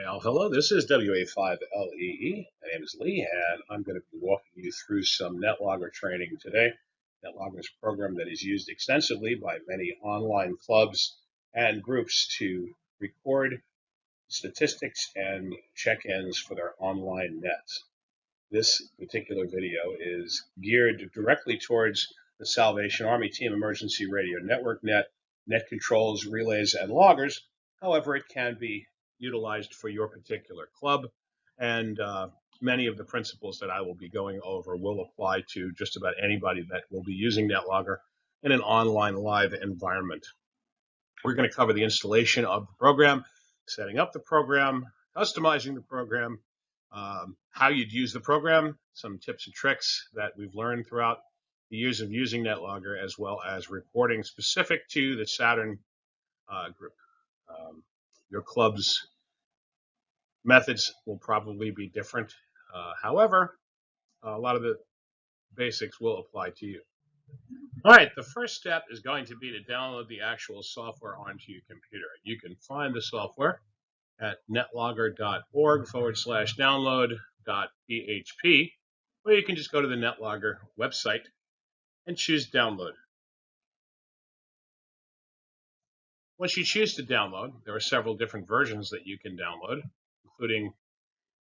Well, hello, this is WA5LEE. My name is Lee, and I'm going to be walking you through some NetLogger training today. NetLogger is a program that is used extensively by many online clubs and groups to record statistics and check-ins for their online nets. This particular video is geared directly towards the Salvation Army Team Emergency Radio Network net controls, relays, and loggers. However, it can be utilized for your particular club, and many of the principles that I will be going over will apply to just about anybody that will be using NetLogger in an online live environment. We're going to cover the installation of the program, setting up the program, customizing the program, how you'd use the program, some tips and tricks that we've learned throughout the years of using NetLogger, as well as reporting specific to the SATERN group. Your club's methods will probably be different. However, a lot of the basics will apply to you. All right, the first step is going to be to download the actual software onto your computer. You can find the software at netlogger.org/download.php, or you can just go to the NetLogger website and choose download. Once you choose to download, there are several different versions that you can download, including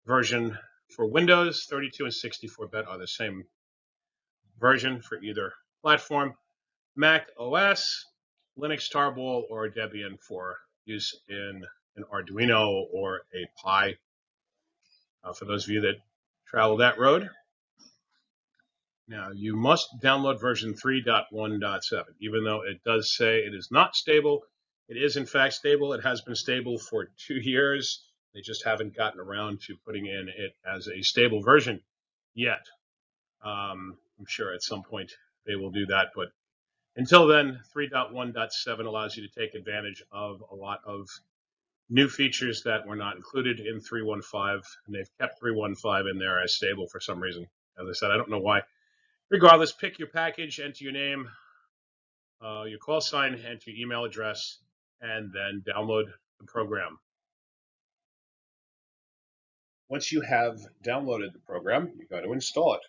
version for Windows. 32 and 64-bit are the same version for either platform. Mac OS, Linux Tarball, or Debian for use in an Arduino or a Pi. For those of you that travel that road. Now, you must download version 3.1.7. Even though it does say it is not stable, it is in fact stable. It has been stable for 2 years. They just haven't gotten around to putting in it as a stable version yet. I'm sure at some point they will do that, but until then, 3.1.7 allows you to take advantage of a lot of new features that were not included in 3.1.5, and they've kept 3.1.5 in there as stable for some reason. As I said, I don't know why. Regardless, pick your package, enter your name, your call sign, enter your email address, and then download the program. Once you have downloaded the program, you've got to install it.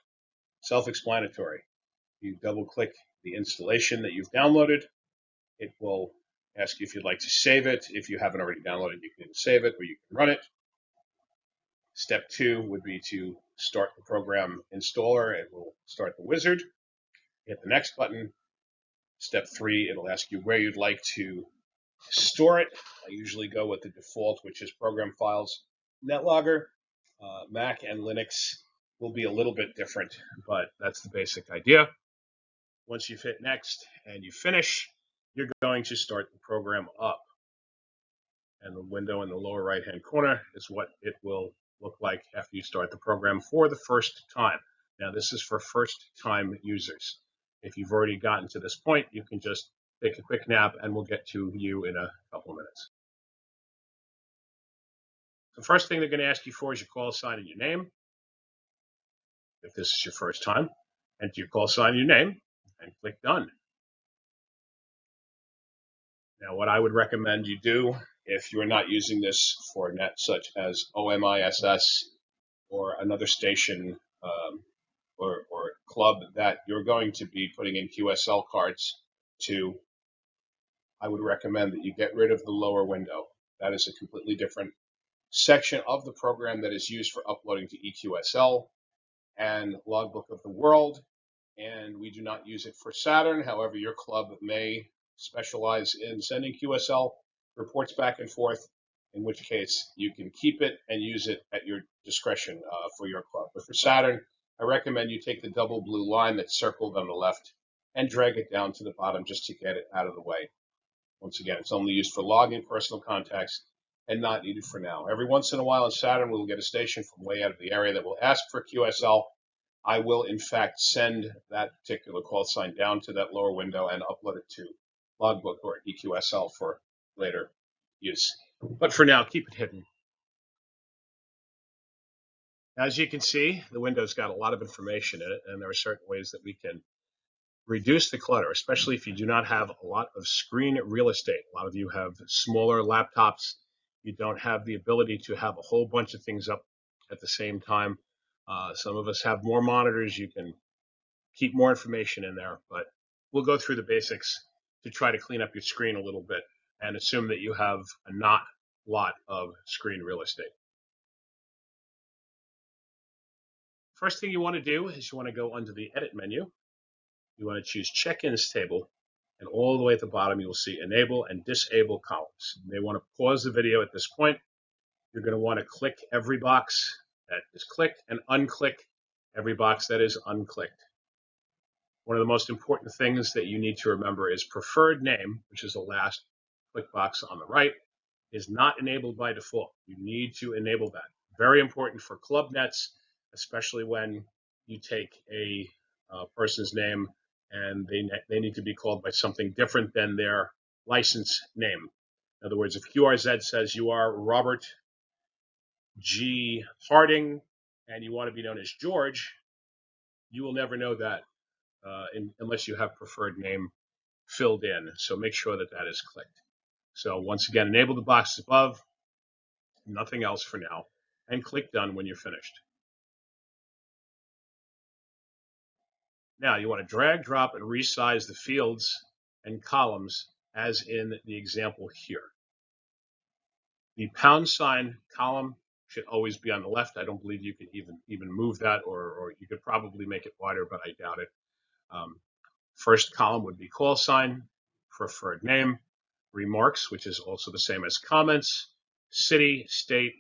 Self-explanatory. You double-click the installation that you've downloaded. It will ask you if you'd like to save it. If you haven't already downloaded, you can save it or you can run it. Step 2 would be to start the program installer. It will start the wizard. Hit the next button. Step 3, it'll ask you where you'd like to store it. I usually go with the default, which is program files. NetLogger, Mac and Linux will be a little bit different, but that's the basic idea. Once you've hit next and you finish, you're going to start the program up. And the window in the lower right-hand corner is what it will look like after you start the program for the first time. Now, this is for first-time users. If you've already gotten to this point, you can just take a quick nap, and we'll get to you in a couple of minutes. The first thing they're going to ask you for is your call sign and your name. If this is your first time, enter your call sign and your name, and click Done. Now, what I would recommend you do if you're not using this for nets such as OMISS or another station or club that you're going to be putting in QSL cards to, I would recommend that you get rid of the lower window. That is a completely different section of the program that is used for uploading to EQSL and Logbook of the World, and we do not use it for SATERN. However, your club may specialize in sending QSL reports back and forth, in which case you can keep it and use it at your discretion for your club. But for SATERN, I recommend you take the double blue line that's circled on the left and drag it down to the bottom just to get it out of the way. Once again, it's only used for logging personal contacts and not needed for now. Every once in a while in SATERN, we'll get a station from way out of the area that will ask for QSL. I will, in fact, send that particular call sign down to that lower window and upload it to Logbook or EQSL for later use. But for now, keep it hidden. As you can see, the window's got a lot of information in it, and there are certain ways that we can reduce the clutter, especially if you do not have a lot of screen real estate. A lot of you have smaller laptops. You don't have the ability to have a whole bunch of things up at the same time. Some of us have more monitors. You can keep more information in there, but we'll go through the basics to try to clean up your screen a little bit and assume that you have a not lot of screen real estate. First thing you want to do is you want to go under the Edit menu. You want to choose Check-ins Table, and all the way at the bottom you will see Enable and Disable Columns. You may want to pause the video at this point. You're going to want to click every box that is clicked and unclick every box that is unclicked. One of the most important things that you need to remember is preferred name, which is the last click box on the right, is not enabled by default. You need to enable that. Very important for club nets, especially when you take a person's name and they need to be called by something different than their license name. In other words, if QRZ says you are Robert G. Harding and you want to be known as George, you will never know that unless you have preferred name filled in. So make sure that that is clicked. So once again, enable the boxes above, nothing else for now, and click Done when you're finished. Now you want to drag, drop, and resize the fields and columns as in the example here. The # column should always be on the left. I don't believe you can even move that, or you could probably make it wider, but I doubt it. First column would be call sign, preferred name, remarks, which is also the same as comments, city, state,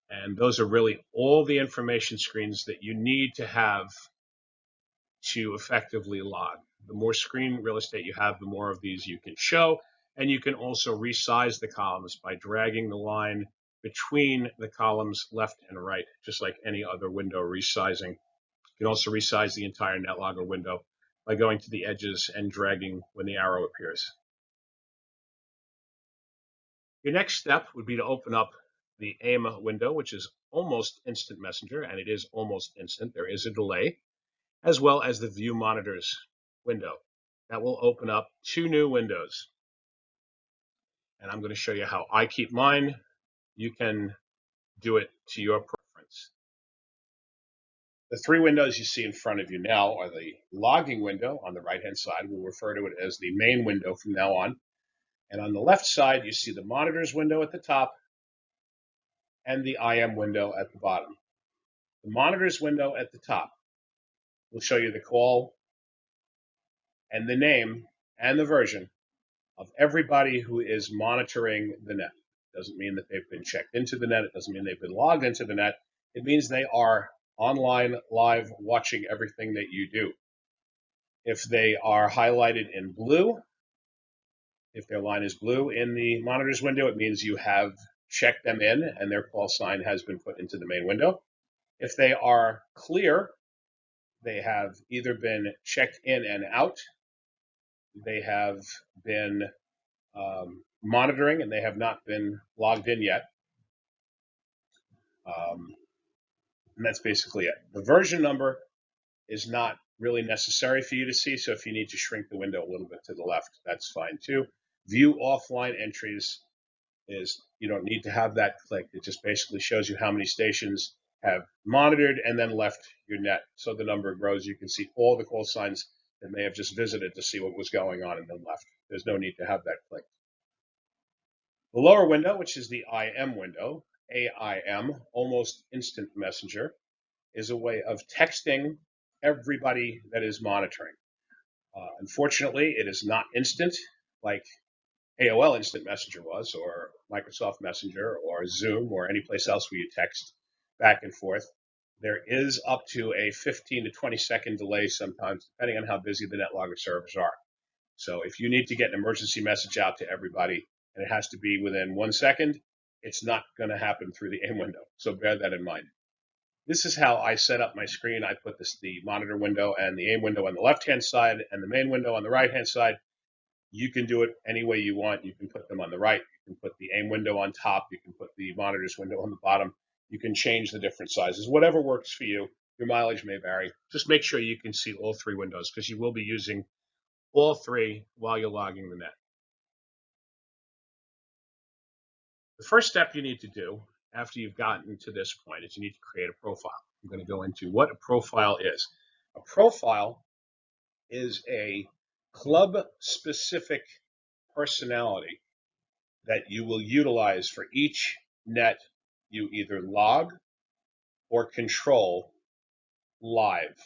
and those are really all the information screens that you need to have to effectively log. The more screen real estate you have, the more of these you can show, and you can also resize the columns by dragging the line between the columns left and right, just like any other window resizing. You can also resize the entire NetLogger window by going to the edges and dragging when the arrow appears. Your next step would be to open up the AIM window, which is almost instant messenger, and it is almost instant. There is a delay, as well as the View Monitors window. That will open up two new windows. And I'm going to show you how I keep mine. You can do it to your preference. The three windows you see in front of you now are the logging window on the right-hand side. We'll refer to it as the main window from now on. And on the left side, you see the monitors window at the top and the IM window at the bottom. The monitors window at the top will show you the call and the name and the version of everybody who is monitoring the net. It doesn't mean that they've been checked into the net. It doesn't mean they've been logged into the net. It means they are online, live, watching everything that you do. If they are highlighted in blue, if their line is blue in the monitors window, it means you have checked them in and their call sign has been put into the main window. If they are clear, they have either been checked in and out, they have been monitoring, and they have not been logged in yet. And that's basically it. The version number is not really necessary for you to see, so if you need to shrink the window a little bit to the left, that's fine too. View offline entries is, you don't need to have that clicked. It just basically shows you how many stations have monitored and then left your net. So the number grows. You can see all the call signs that may have just visited to see what was going on and then left. There's no need to have that clicked. The lower window, which is the IM window, AIM, Almost Instant Messenger, is a way of texting everybody that is monitoring. Unfortunately, it is not instant like AOL Instant Messenger was, or Microsoft Messenger, or Zoom, or any place else where you text back and forth. There is up to a 15 to 20 second delay sometimes, depending on how busy the NetLogger servers are. So if you need to get an emergency message out to everybody, and it has to be within 1 second, it's not going to happen through the AIM window. So bear that in mind. This is how I set up my screen. I put the monitor window and the AIM window on the left-hand side and the main window on the right-hand side. You can do it any way you want. You can put them on the right. You can put the AIM window on top. You can put the monitors window on the bottom. You can change the different sizes. Whatever works for you. Your mileage may vary. Just make sure you can see all three windows because you will be using all three while you're logging the net. The The first step you need to do after you've gotten to this point is you need to create a profile. I'm going to go into what a profile is. A profile is a club-specific personality that you will utilize for each net you either log or control live.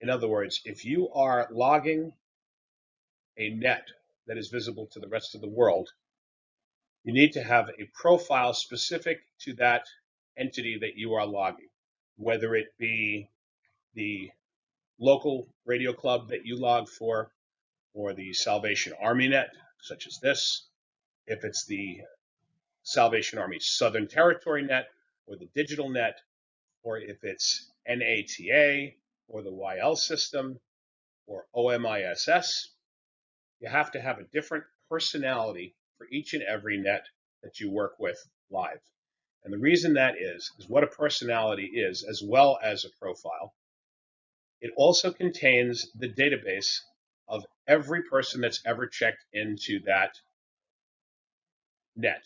In other words, if you are logging a net that is visible to the rest of the world, you need to have a profile specific to that entity that you are logging, whether it be the local radio club that you log for, or the Salvation Army net, such as this, if it's the Salvation Army Southern Territory net, or the digital net, or if it's NATA, or the YL system, or OMISS. You have to have a different personality for each and every net that you work with live. And the reason that is what a personality is, as well as a profile. It also contains the database of every person that's ever checked into that net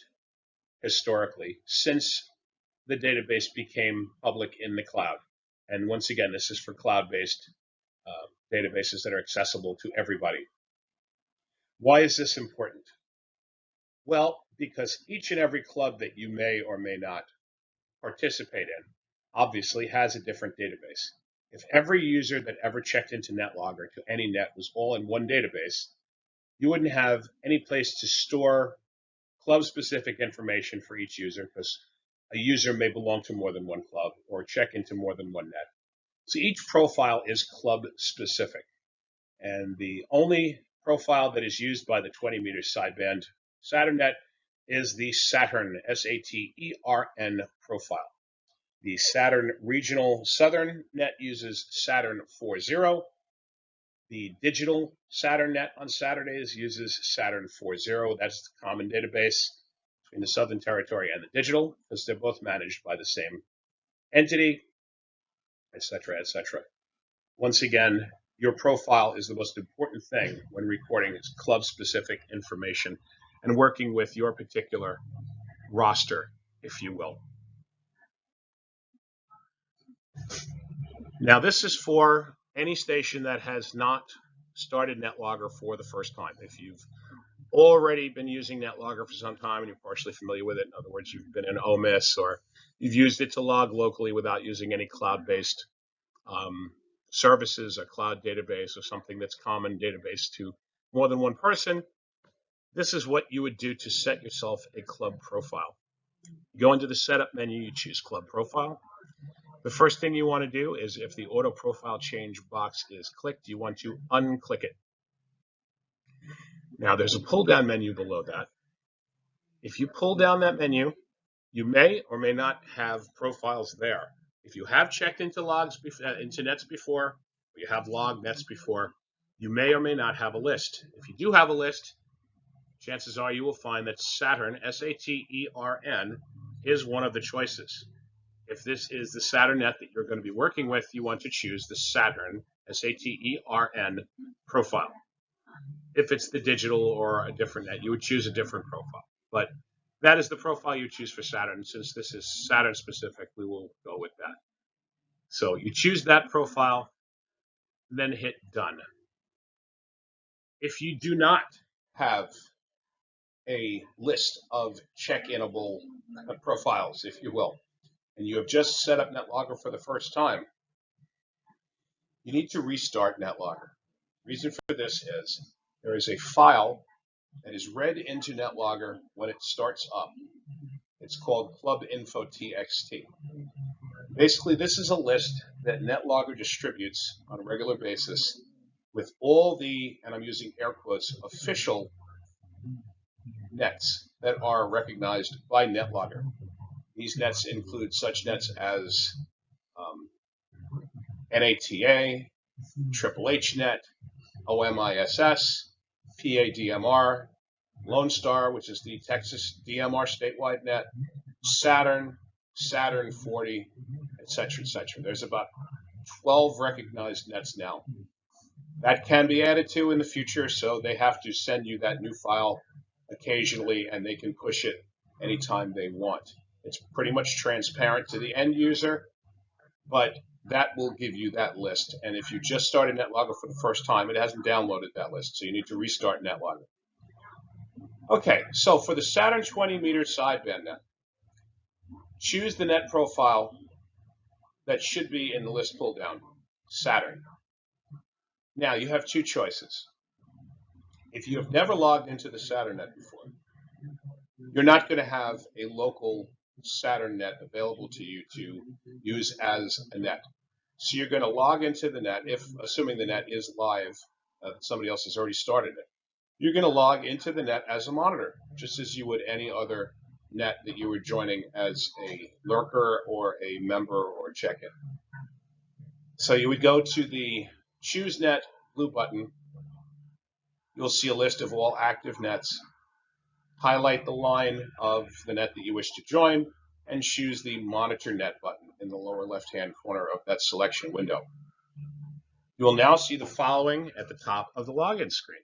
historically, since the database became public in the cloud. And once again, this is for cloud-based databases that are accessible to everybody. Why is this important? Well, because each and every club that you may or may not participate in obviously has a different database. If every user that ever checked into NetLogger to any net was all in one database, you wouldn't have any place to store club-specific information for each user, because a user may belong to more than one club or check into more than one net. So each profile is club-specific. And the only profile that is used by the 20-meter sideband SATERN net is the SATERN, SATERN profile. The SATERN Regional Southern net uses SATERN 4.0. The digital SATERN net on Saturdays uses SATERN 4.0. That's the common database between the Southern Territory and the digital, because they're both managed by the same entity, etc., etc. Once again, your profile is the most important thing when recording club-specific information and working with your particular roster, if you will. Now, this is for any station that has not started NetLogger for the first time. If you've already been using NetLogger for some time and you're partially familiar with it, in other words, you've been in OMIS or you've used it to log locally without using any cloud-based services, a cloud database, or something that's common database to more than one person, this is what you would do to set yourself a club profile. You go into the setup menu, you choose club profile. The first thing you want to do is, if the auto profile change box is clicked, you want to unclick it. Now there's a pull down menu below that. If you pull down that menu, you may or may not have profiles there. If you have checked into into nets before, or you have logged nets before, you may or may not have a list. If you do have a list, chances are you will find that SATERN, SATERN, is one of the choices. If this is the SATERN net that you're going to be working with, you want to choose the SATERN, SATERN profile. If it's the digital or a different net, you would choose a different profile. But that is the profile you choose for SATERN. Since this is SATERN specific, we will go with that. So you choose that profile, then hit done. If you do not have a list of check-inable profiles, if you will, and you have just set up NetLogger for the first time, you need to restart NetLogger. The reason for this is there is a file that is read into NetLogger when it starts up. It's called clubinfo.txt. Basically, this is a list that NetLogger distributes on a regular basis with all the, and I'm using air quotes, official nets that are recognized by NetLogger. These nets include such nets as NATA, Triple HNet, OMISS, PADMR, Lone Star, which is the Texas DMR statewide net, SATERN, SATERN 40, etc., etc. There's about 12 recognized nets now. That can be added to in the future, so they have to send you that new file occasionally, and they can push it anytime they want. It's pretty much transparent to the end user, but that will give you that list. And if you just started NetLogger for the first time, it hasn't downloaded that list, so you need to restart NetLogger. Okay, so for the SATERN 20-meter sideband net, choose the net profile that should be in the list pull down, SATERN. Now you have two choices. If you have never logged into the SATERN net before, you're not going to have a local SATERN net available to you to use as a net. So you're going to log into the net, assuming the net is live, somebody else has already started it. You're going to log into the net as a monitor, just as you would any other net that you were joining as a lurker or a member or check-in. So you would go to the Choose Net blue button. You'll see a list of all active nets. Highlight the line of the net that you wish to join and choose the Monitor Net button in the lower left-hand corner of that selection window. You will now see the following at the top of the login screen.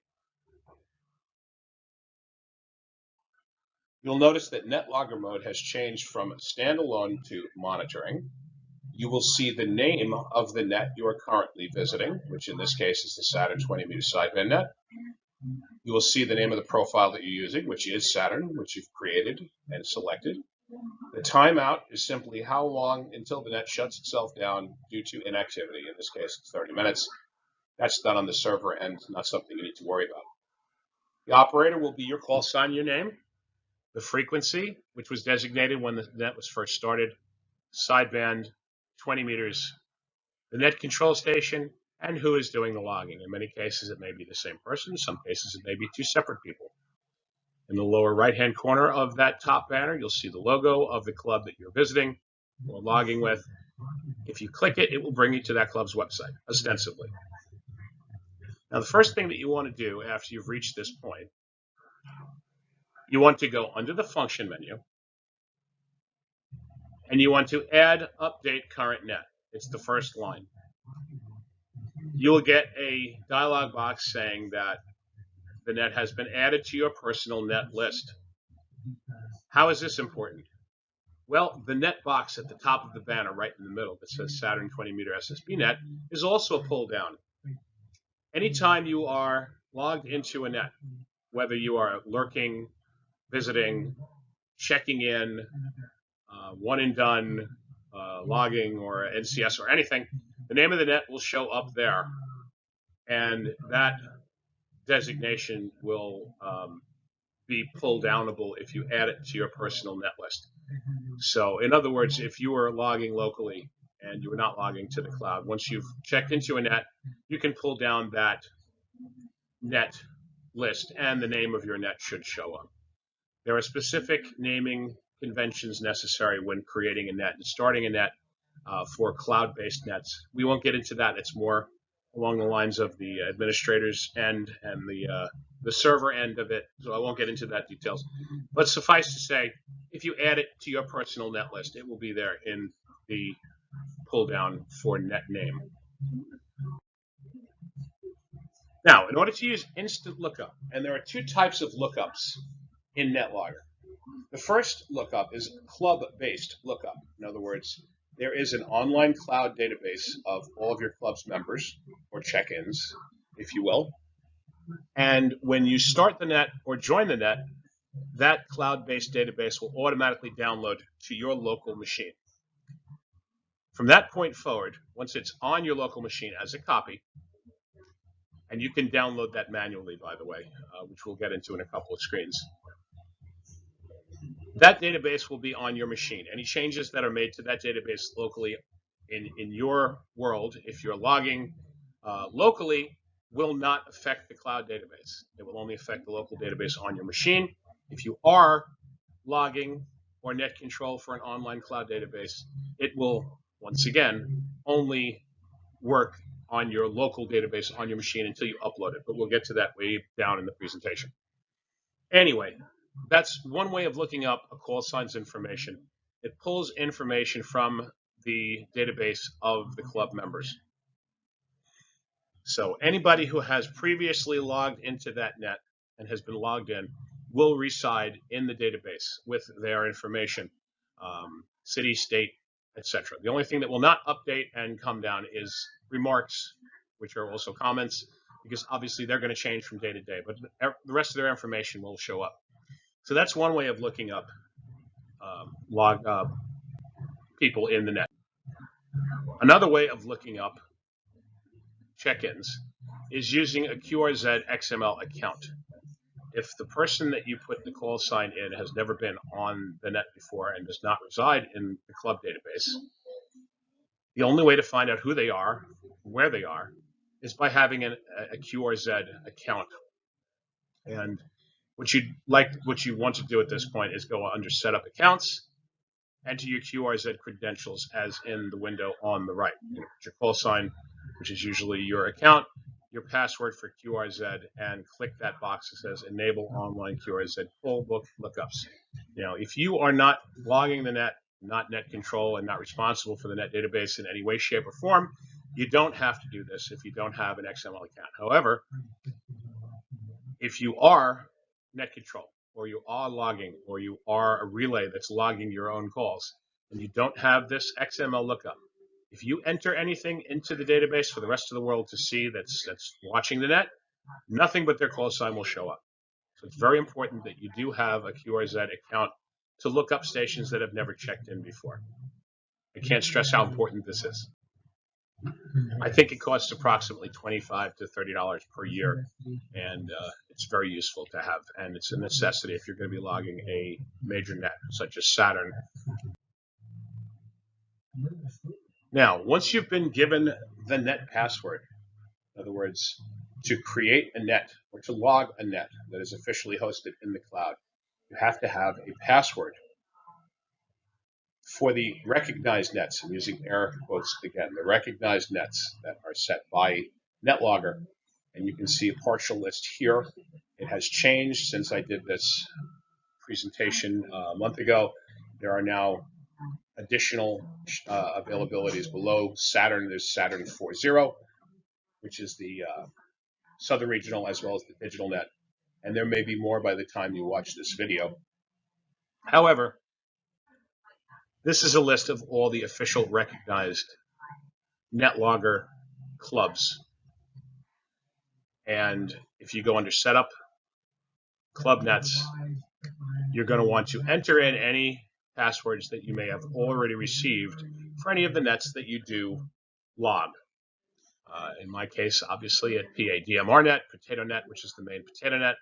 You'll notice that NetLogger mode has changed from standalone to monitoring. You will see the name of the net you are currently visiting, which in this case is the SATERN 20-meter sideband net. You will see the name of the profile that you're using, which is SATERN, which you've created and selected. The timeout is simply how long until the net shuts itself down due to inactivity. In this case, it's 30 minutes. That's done on the server end, not something you need to worry about. The operator will be your call sign, your name, the frequency, which was designated when the net was first started, sideband, 20 meters, the net control station, and who is doing the logging. In many cases, it may be the same person. In some cases, it may be two separate people. In the lower right-hand corner of that top banner, you'll see the logo of the club that you're visiting or logging with. If you click it, it will bring you to that club's website, ostensibly. Now, the first thing that you want to do after you've reached this point, you want to go under the function menu, and you want to add update current net. It's the first line. You will get a dialog box saying that the net has been added to your personal net list. How is this important? Well, the net box at the top of the banner, right in the middle, that says SATERN 20-meter SSB net, is also a pull down. Anytime you are logged into a net, whether you are lurking, visiting, checking in, one and done, logging, or NCS or anything, the name of the net will show up there, and that designation will be pull downable if you add it to your personal net list. So in other words, if you are logging locally and you are not logging to the cloud, once you've checked into a net, you can pull down that net list and the name of your net should show up. There are specific naming conventions necessary when creating a net and starting a net for cloud-based nets. We won't get into that. It's more along the lines of the administrator's end and the server end of it, so I won't get into that details. But suffice to say, if you add it to your personal net list, it will be there in the pull down for net name. Now, in order to use instant lookup, and there are two types of lookups in NetLogger. The first lookup is club-based lookup. In other words, there is an online cloud database of all of your club's members, or check-ins, if you will. And when you start the net or join the net, that cloud-based database will automatically download to your local machine. From that point forward, once it's on your local machine as a copy, and you can download that manually, by the way, which we'll get into in a couple of screens, that database will be on your machine. Any changes that are made to that database locally in your world, if you're logging locally, will not affect the cloud database. It will only affect the local database on your machine. If you are logging or net control for an online cloud database, it will, once again, only work on your local database on your machine until you upload it. But we'll get to that way down in the presentation. Anyway, that's one way of looking up a call sign's information. It pulls information from the database of the club members. So anybody who has previously logged into that net and has been logged in will reside in the database with their information, city, state, etc. The only thing that will not update and come down is remarks, which are also comments, because obviously they're going to change from day to day, but the rest of their information will show up. So that's one way of looking up people in the net. Another way of looking up check-ins is using a QRZ XML account. If the person that you put the call sign in has never been on the net before and does not reside in the club database, the only way to find out who they are, where they are, is by having a QRZ account. And what you want to do at this point is go under Setup Accounts, enter your QRZ credentials as in the window on the right. Your call sign, which is usually your account, your password for QRZ, and click that box that says Enable Online QRZ Full Book Lookups. If you are not logging the net, not net control, and not responsible for the net database in any way, shape, or form, you don't have to do this if you don't have an XML account. However, if you are net control, or you are logging, or you are a relay that's logging your own calls, and you don't have this XML lookup, if you enter anything into the database for the rest of the world to see that's watching the net, nothing but their call sign will show up. So it's very important that you do have a QRZ account to look up stations that have never checked in before. I can't stress how important this is. I think it costs approximately $25 to $30 per year, and it's very useful to have, and it's a necessity if you're going to be logging a major net such as SATERN. Now, once you've been given the net password, in other words, to create a net or to log a net that is officially hosted in the cloud, you have to have a password. For the recognized nets, I'm using air quotes again, the recognized nets that are set by NetLogger, and you can see a partial list here. It has changed since I did this presentation a month ago. There are now additional availabilities below SATERN. There's SATERN 4.0, which is the Southern Regional as well as the Digital Net, and there may be more by the time you watch this video. However, this is a list of all the official recognized NetLogger clubs. And if you go under Setup, Club Nets, you're going to want to enter in any passwords that you may have already received for any of the nets that you do log. In my case, obviously at PA DMR Net, Potato Net, which is the main Potato Net,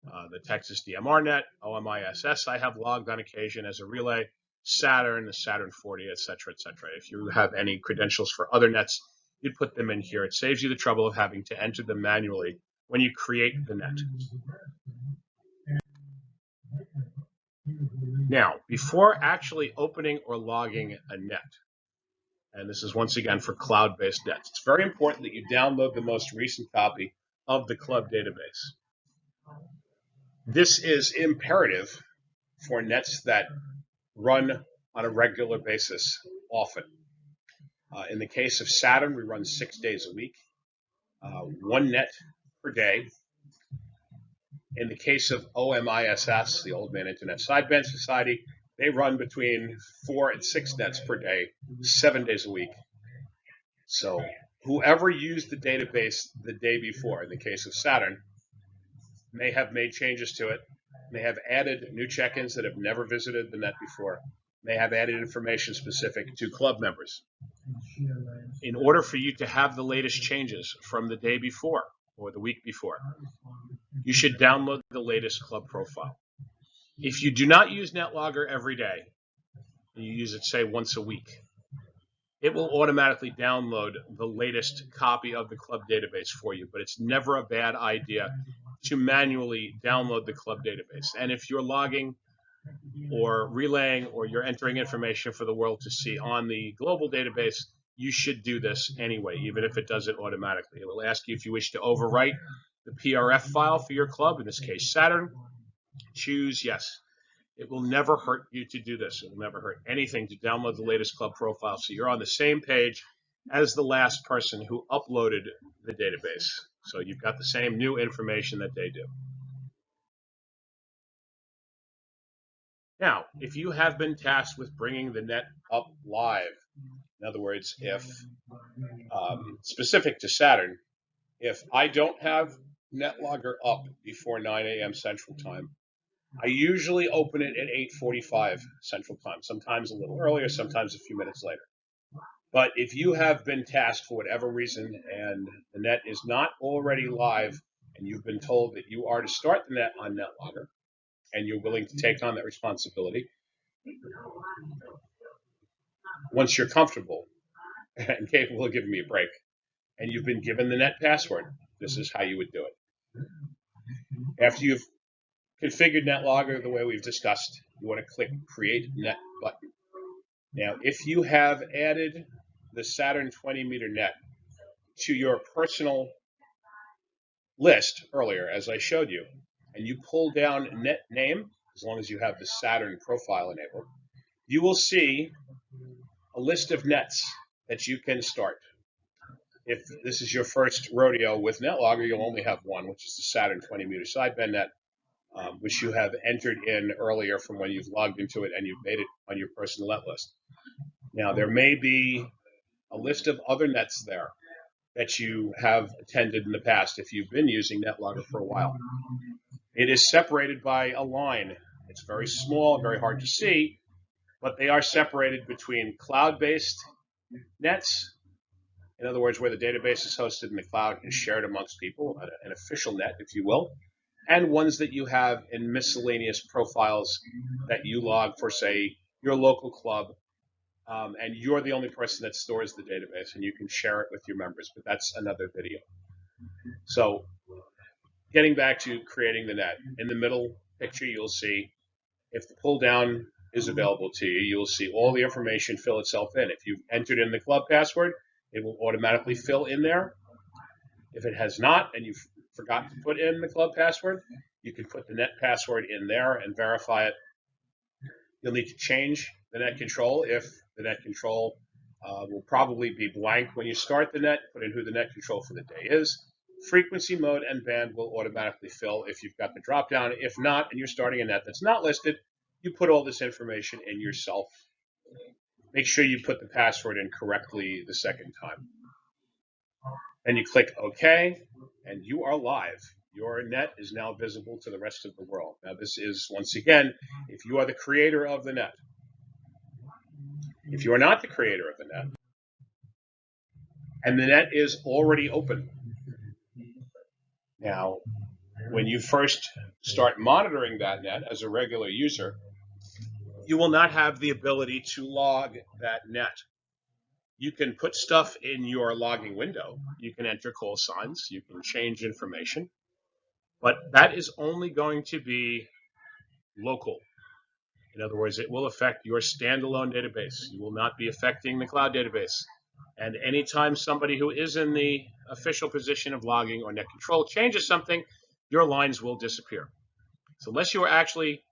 the Texas DMR Net, OMISS I have logged on occasion as a relay, SATERN, the SATERN 40, etc., etc. If you have any credentials for other nets, you'd put them in here. It saves you the trouble of having to enter them manually when you create the net. Now, before actually opening or logging a net, and this is once again for cloud-based nets, it's very important that you download the most recent copy of the club database. This is imperative for nets that run on a regular basis often. In the case of SATERN, we run 6 days a week, 1 net per day. In the case of OMISS, the Old Man Internet Sideband Society, they run between 4 and 6 nets per day, 7 days a week. So whoever used the database the day before, in the case of SATERN, may have made changes to it, may have added new check-ins that have never visited the net before, may have added information specific to club members. In order for you to have the latest changes from the day before or the week before, you should download the latest club profile. If you do not use NetLogger every day, and you use it, say, once a week, it will automatically download the latest copy of the club database for you, but it's never a bad idea to manually download the club database. And if you're logging or relaying or you're entering information for the world to see on the global database, you should do this anyway, even if it does it automatically. It will ask you if you wish to overwrite the PRF file for your club, in this case SATERN. Choose yes. It will never hurt you to do this. It will never hurt anything to download the latest club profile so you're on the same page as the last person who uploaded the database. So you've got the same new information that they do. Now, if you have been tasked with bringing the net up live, in other words, if specific to SATERN, if I don't have NetLogger up before 9 a.m. Central Time, I usually open it at 8:45 Central Time, sometimes a little earlier, sometimes a few minutes later. But if you have been tasked for whatever reason and the net is not already live and you've been told that you are to start the net on NetLogger and you're willing to take on that responsibility, once you're comfortable and capable of giving me a break and you've been given the net password, this is how you would do it. After you've configured NetLogger the way we've discussed, you want to click Create Net button. Now, if you have added the SATERN 20-meter net to your personal list earlier, as I showed you, and you pull down net name, as long as you have the SATERN profile enabled, you will see a list of nets that you can start. If this is your first rodeo with NetLogger, you'll only have one, which is the SATERN 20-meter sideband net, which you have entered in earlier from when you've logged into it and you've made it on your personal net list. Now, there may be a list of other nets there that you have attended in the past if you've been using NetLogger for a while. It is separated by a line. It's very small, very hard to see, but they are separated between cloud-based nets, in other words, where the database is hosted in the cloud and shared amongst people, an official net, if you will, and ones that you have in miscellaneous profiles that you log for, say, your local club, and you're the only person that stores the database, and you can share it with your members, but that's another video. So getting back to creating the net, in the middle picture, you'll see if the pull down is available to you, you'll see all the information fill itself in. If you've entered in the club password, it will automatically fill in there. If it has not, and you've forgotten to put in the club password, you can put the net password in there and verify it. You'll need to change the net control if the net control will probably be blank when you start the net. Put in who the net control for the day is. Frequency mode and band will automatically fill if you've got the drop down. If not, and you're starting a net that's not listed, you put all this information in yourself. Make sure you put the password in correctly the second time. Then you click OK, and you are live. Your net is now visible to the rest of the world. Now, this is, once again, if you are the creator of the net. If you are not the creator of the net, and the net is already open, now, when you first start monitoring that net as a regular user, you will not have the ability to log that net. You can put stuff in your logging window. You can enter call signs. You can change information. But that is only going to be local. In other words, it will affect your standalone database. You will not be affecting the cloud database. And anytime somebody who is in the official position of logging or net control changes something, your lines will disappear. So unless you are actually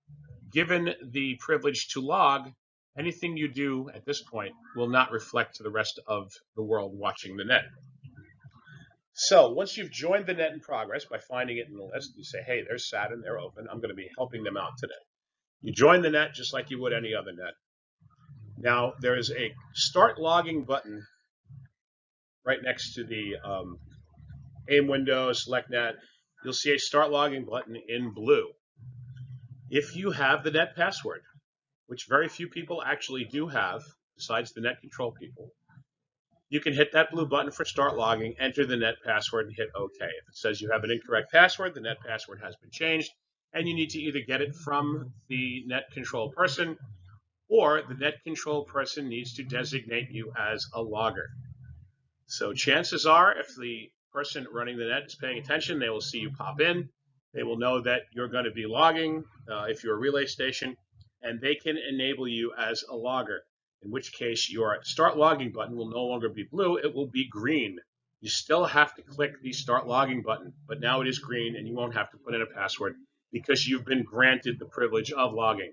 given the privilege to log, anything you do at this point will not reflect to the rest of the world watching the net. So once you've joined the net in progress by finding it in the list, you say, hey, there's SATERN, they're open. I'm going to be helping them out today. You join the net just like you would any other net. Now, there is a Start Logging button right next to the AIM window, Select Net. You'll see a Start Logging button in blue. If you have the net password, which very few people actually do have, besides the net control people, you can hit that blue button for Start Logging, enter the net password, and hit OK. If it says you have an incorrect password, the net password has been changed, and you need to either get it from the net control person, or the net control person needs to designate you as a logger. So chances are, if the person running the net is paying attention, they will see you pop in. They will know that you're going to be logging if you're a relay station, and they can enable you as a logger, in which case your Start Logging button will no longer be blue, it will be green. You still have to click the Start Logging button, but now it is green and you won't have to put in a password because you've been granted the privilege of logging.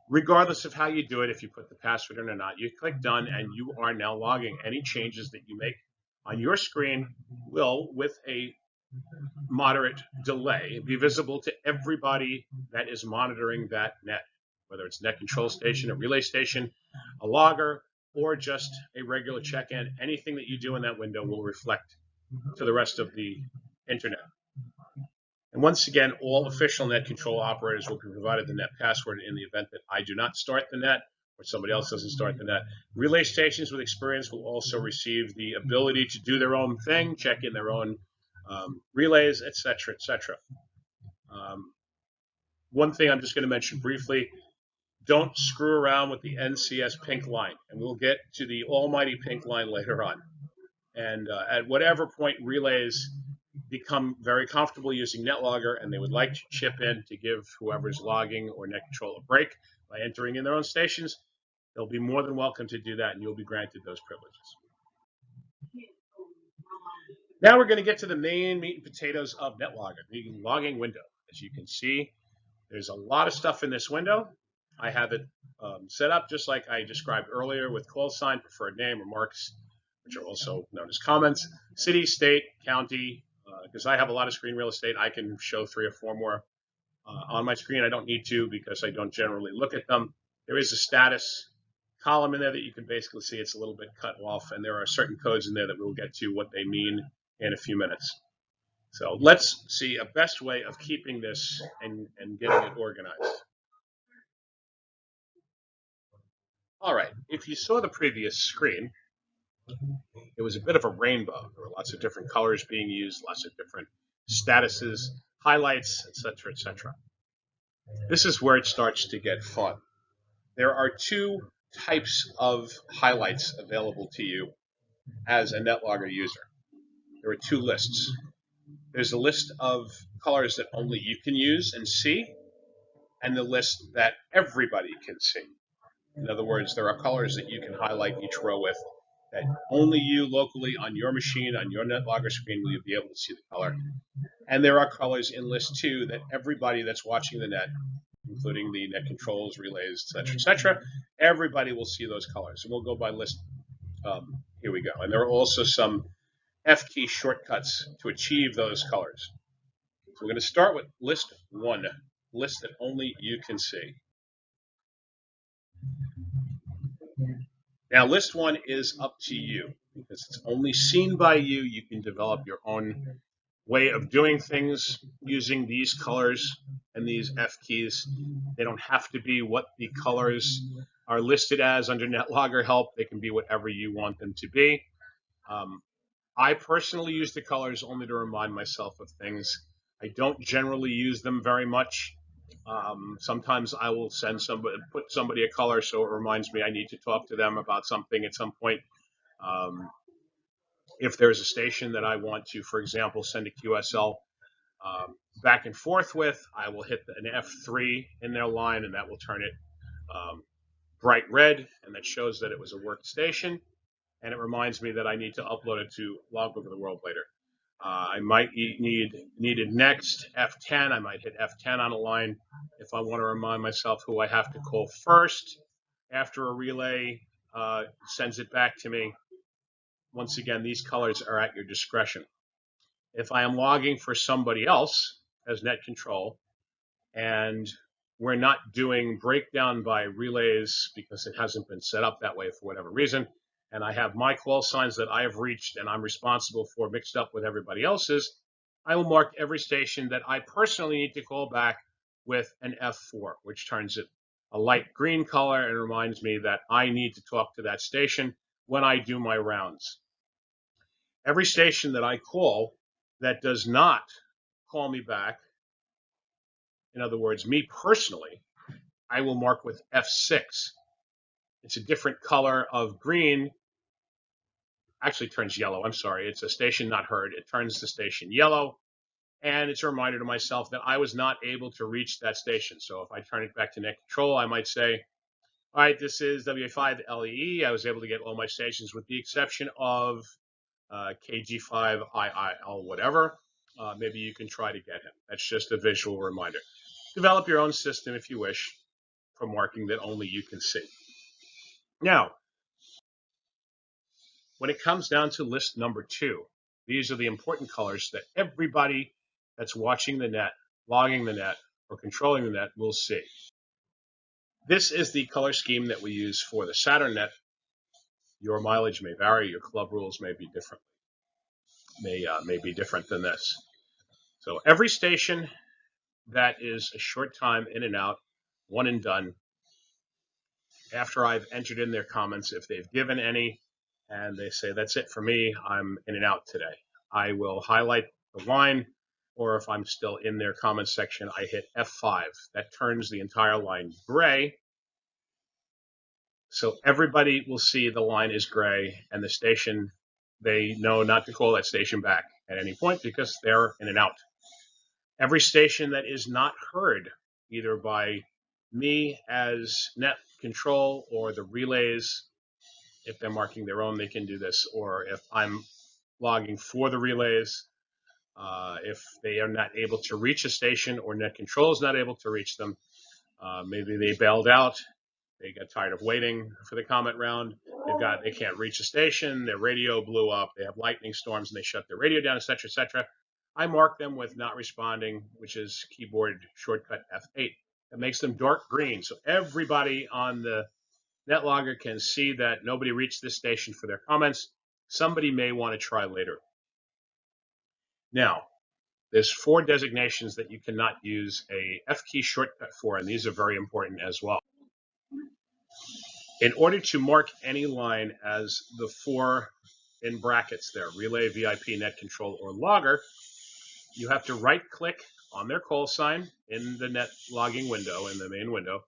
Regardless of how you do it, if you put the password in or not, you click Done and you are now logging. Any changes that you make on your screen will, with a moderate delay be visible to everybody that is monitoring that net, whether it's net control station, a relay station, a logger, or just a regular check-in. Anything that you do in that window will reflect to the rest of the internet. And once again, all official net control operators will be provided the net password in the event that I do not start the net or somebody else doesn't start the net. Relay stations with experience will also receive the ability to do their own thing, check in their own relays, etc., etc. One thing I'm just going to mention briefly, don't screw around with the NCS pink line, and we'll get to the almighty pink line later on. And at whatever point relays become very comfortable using NetLogger and they would like to chip in to give whoever's logging or net control a break by entering in their own stations, they'll be more than welcome to do that, and you'll be granted those privileges. Now we're going to get to the main meat and potatoes of NetLogger, the logging window. As you can see, there's a lot of stuff in this window. I have it set up just like I described earlier with call sign, preferred name, remarks, which are also known as comments, city, state, county. Because I have a lot of screen real estate, I can show 3 or 4 more on my screen. I don't need to because I don't generally look at them. There is a status column in there that you can basically see. It's a little bit cut off, and there are certain codes in there that we'll get to what they mean in a few minutes. So let's see a best way of keeping this and getting it organized. All right, if you saw the previous screen, it was a bit of a rainbow. There were lots of different colors being used, lots of different statuses, highlights, etc., etc. This is where it starts to get fun. There are 2 types of highlights available to you as a NetLogger user. There are 2 lists. There's a list of colors that only you can use and see, and the list that everybody can see. In other words, there are colors that you can highlight each row with that only you locally on your machine, on your NetLogger screen, will you be able to see the color. And there are colors in list 2 that everybody that's watching the net, including the net controls, relays, etc., everybody will see those colors. And we'll go by list. Here we go. And there are also some F key shortcuts to achieve those colors. So we're going to start with list 1, list that only you can see. Now, list 1 is up to you because it's only seen by you. You can develop your own way of doing things using these colors and these F keys. They don't have to be what the colors are listed as under NetLogger help. They can be whatever you want them to be. I personally use the colors only to remind myself of things. I don't generally use them very much. Sometimes I will put somebody a color so it reminds me I need to talk to them about something at some point. If there's a station that I want to, for example, send a QSL back and forth with, I will hit an F3 in their line, and that will turn it bright red, and that shows that it was a worked station, and it reminds me that I need to upload it to Logbook of the World later. I might needed next, F10. I might hit F10 on a line if I want to remind myself who I have to call first after a relay sends it back to me. Once again, these colors are at your discretion. If I am logging for somebody else as net control, and we're not doing breakdown by relays because it hasn't been set up that way for whatever reason, and I have my call signs that I have reached and I'm responsible for mixed up with everybody else's, I will mark every station that I personally need to call back with an F4, which turns it a light green color and reminds me that I need to talk to that station when I do my rounds. Every station that I call that does not call me back, in other words, me personally, I will mark with F6. It's a different color of green. Actually, it turns yellow. I'm sorry. It's a station not heard. It turns the station yellow, and it's a reminder to myself that I was not able to reach that station. So if I turn it back to net control, I might say, all right, this is WA5LEE. I was able to get all my stations with the exception of KG5IIL, whatever. Maybe you can try to get him. That's just a visual reminder. Develop your own system if you wish for marking that only you can see. Now, when it comes down to list number 2, These are the important colors that everybody that's watching the net, logging the net, or controlling the net will see. This is the color scheme that we use for the SATERN net. Your mileage may vary. Your club rules may be different. May be different than this. So every station that is a short time in and out, one and done, after I've entered in their comments, if they've given any, and they say, that's it for me, I'm in and out today, I will highlight the line, or if I'm still in their comments section, I hit F5. That turns the entire line gray. So everybody will see the line is gray, and the station, they know not to call that station back at any point because they're in and out. Every station that is not heard, either by me as net control or the relays, if they're marking their own, they can do this, or if I'm logging for the relays, if they are not able to reach a station or net control is not able to reach them, maybe they bailed out, they got tired of waiting for the comment round, they can't reach a station, their radio blew up, they have lightning storms and they shut their radio down, etc., etc. I mark them with not responding, which is keyboard shortcut F8. That makes them dark green, so everybody on the NetLogger can see that nobody reached this station for their comments. Somebody may want to try later. Now, there's 4 designations that you cannot use a F key shortcut for, and these are very important as well. In order to mark any line as the 4 in brackets there, relay, VIP, net control, or logger, you have to right-click on their call sign in the net logging window, in the main window,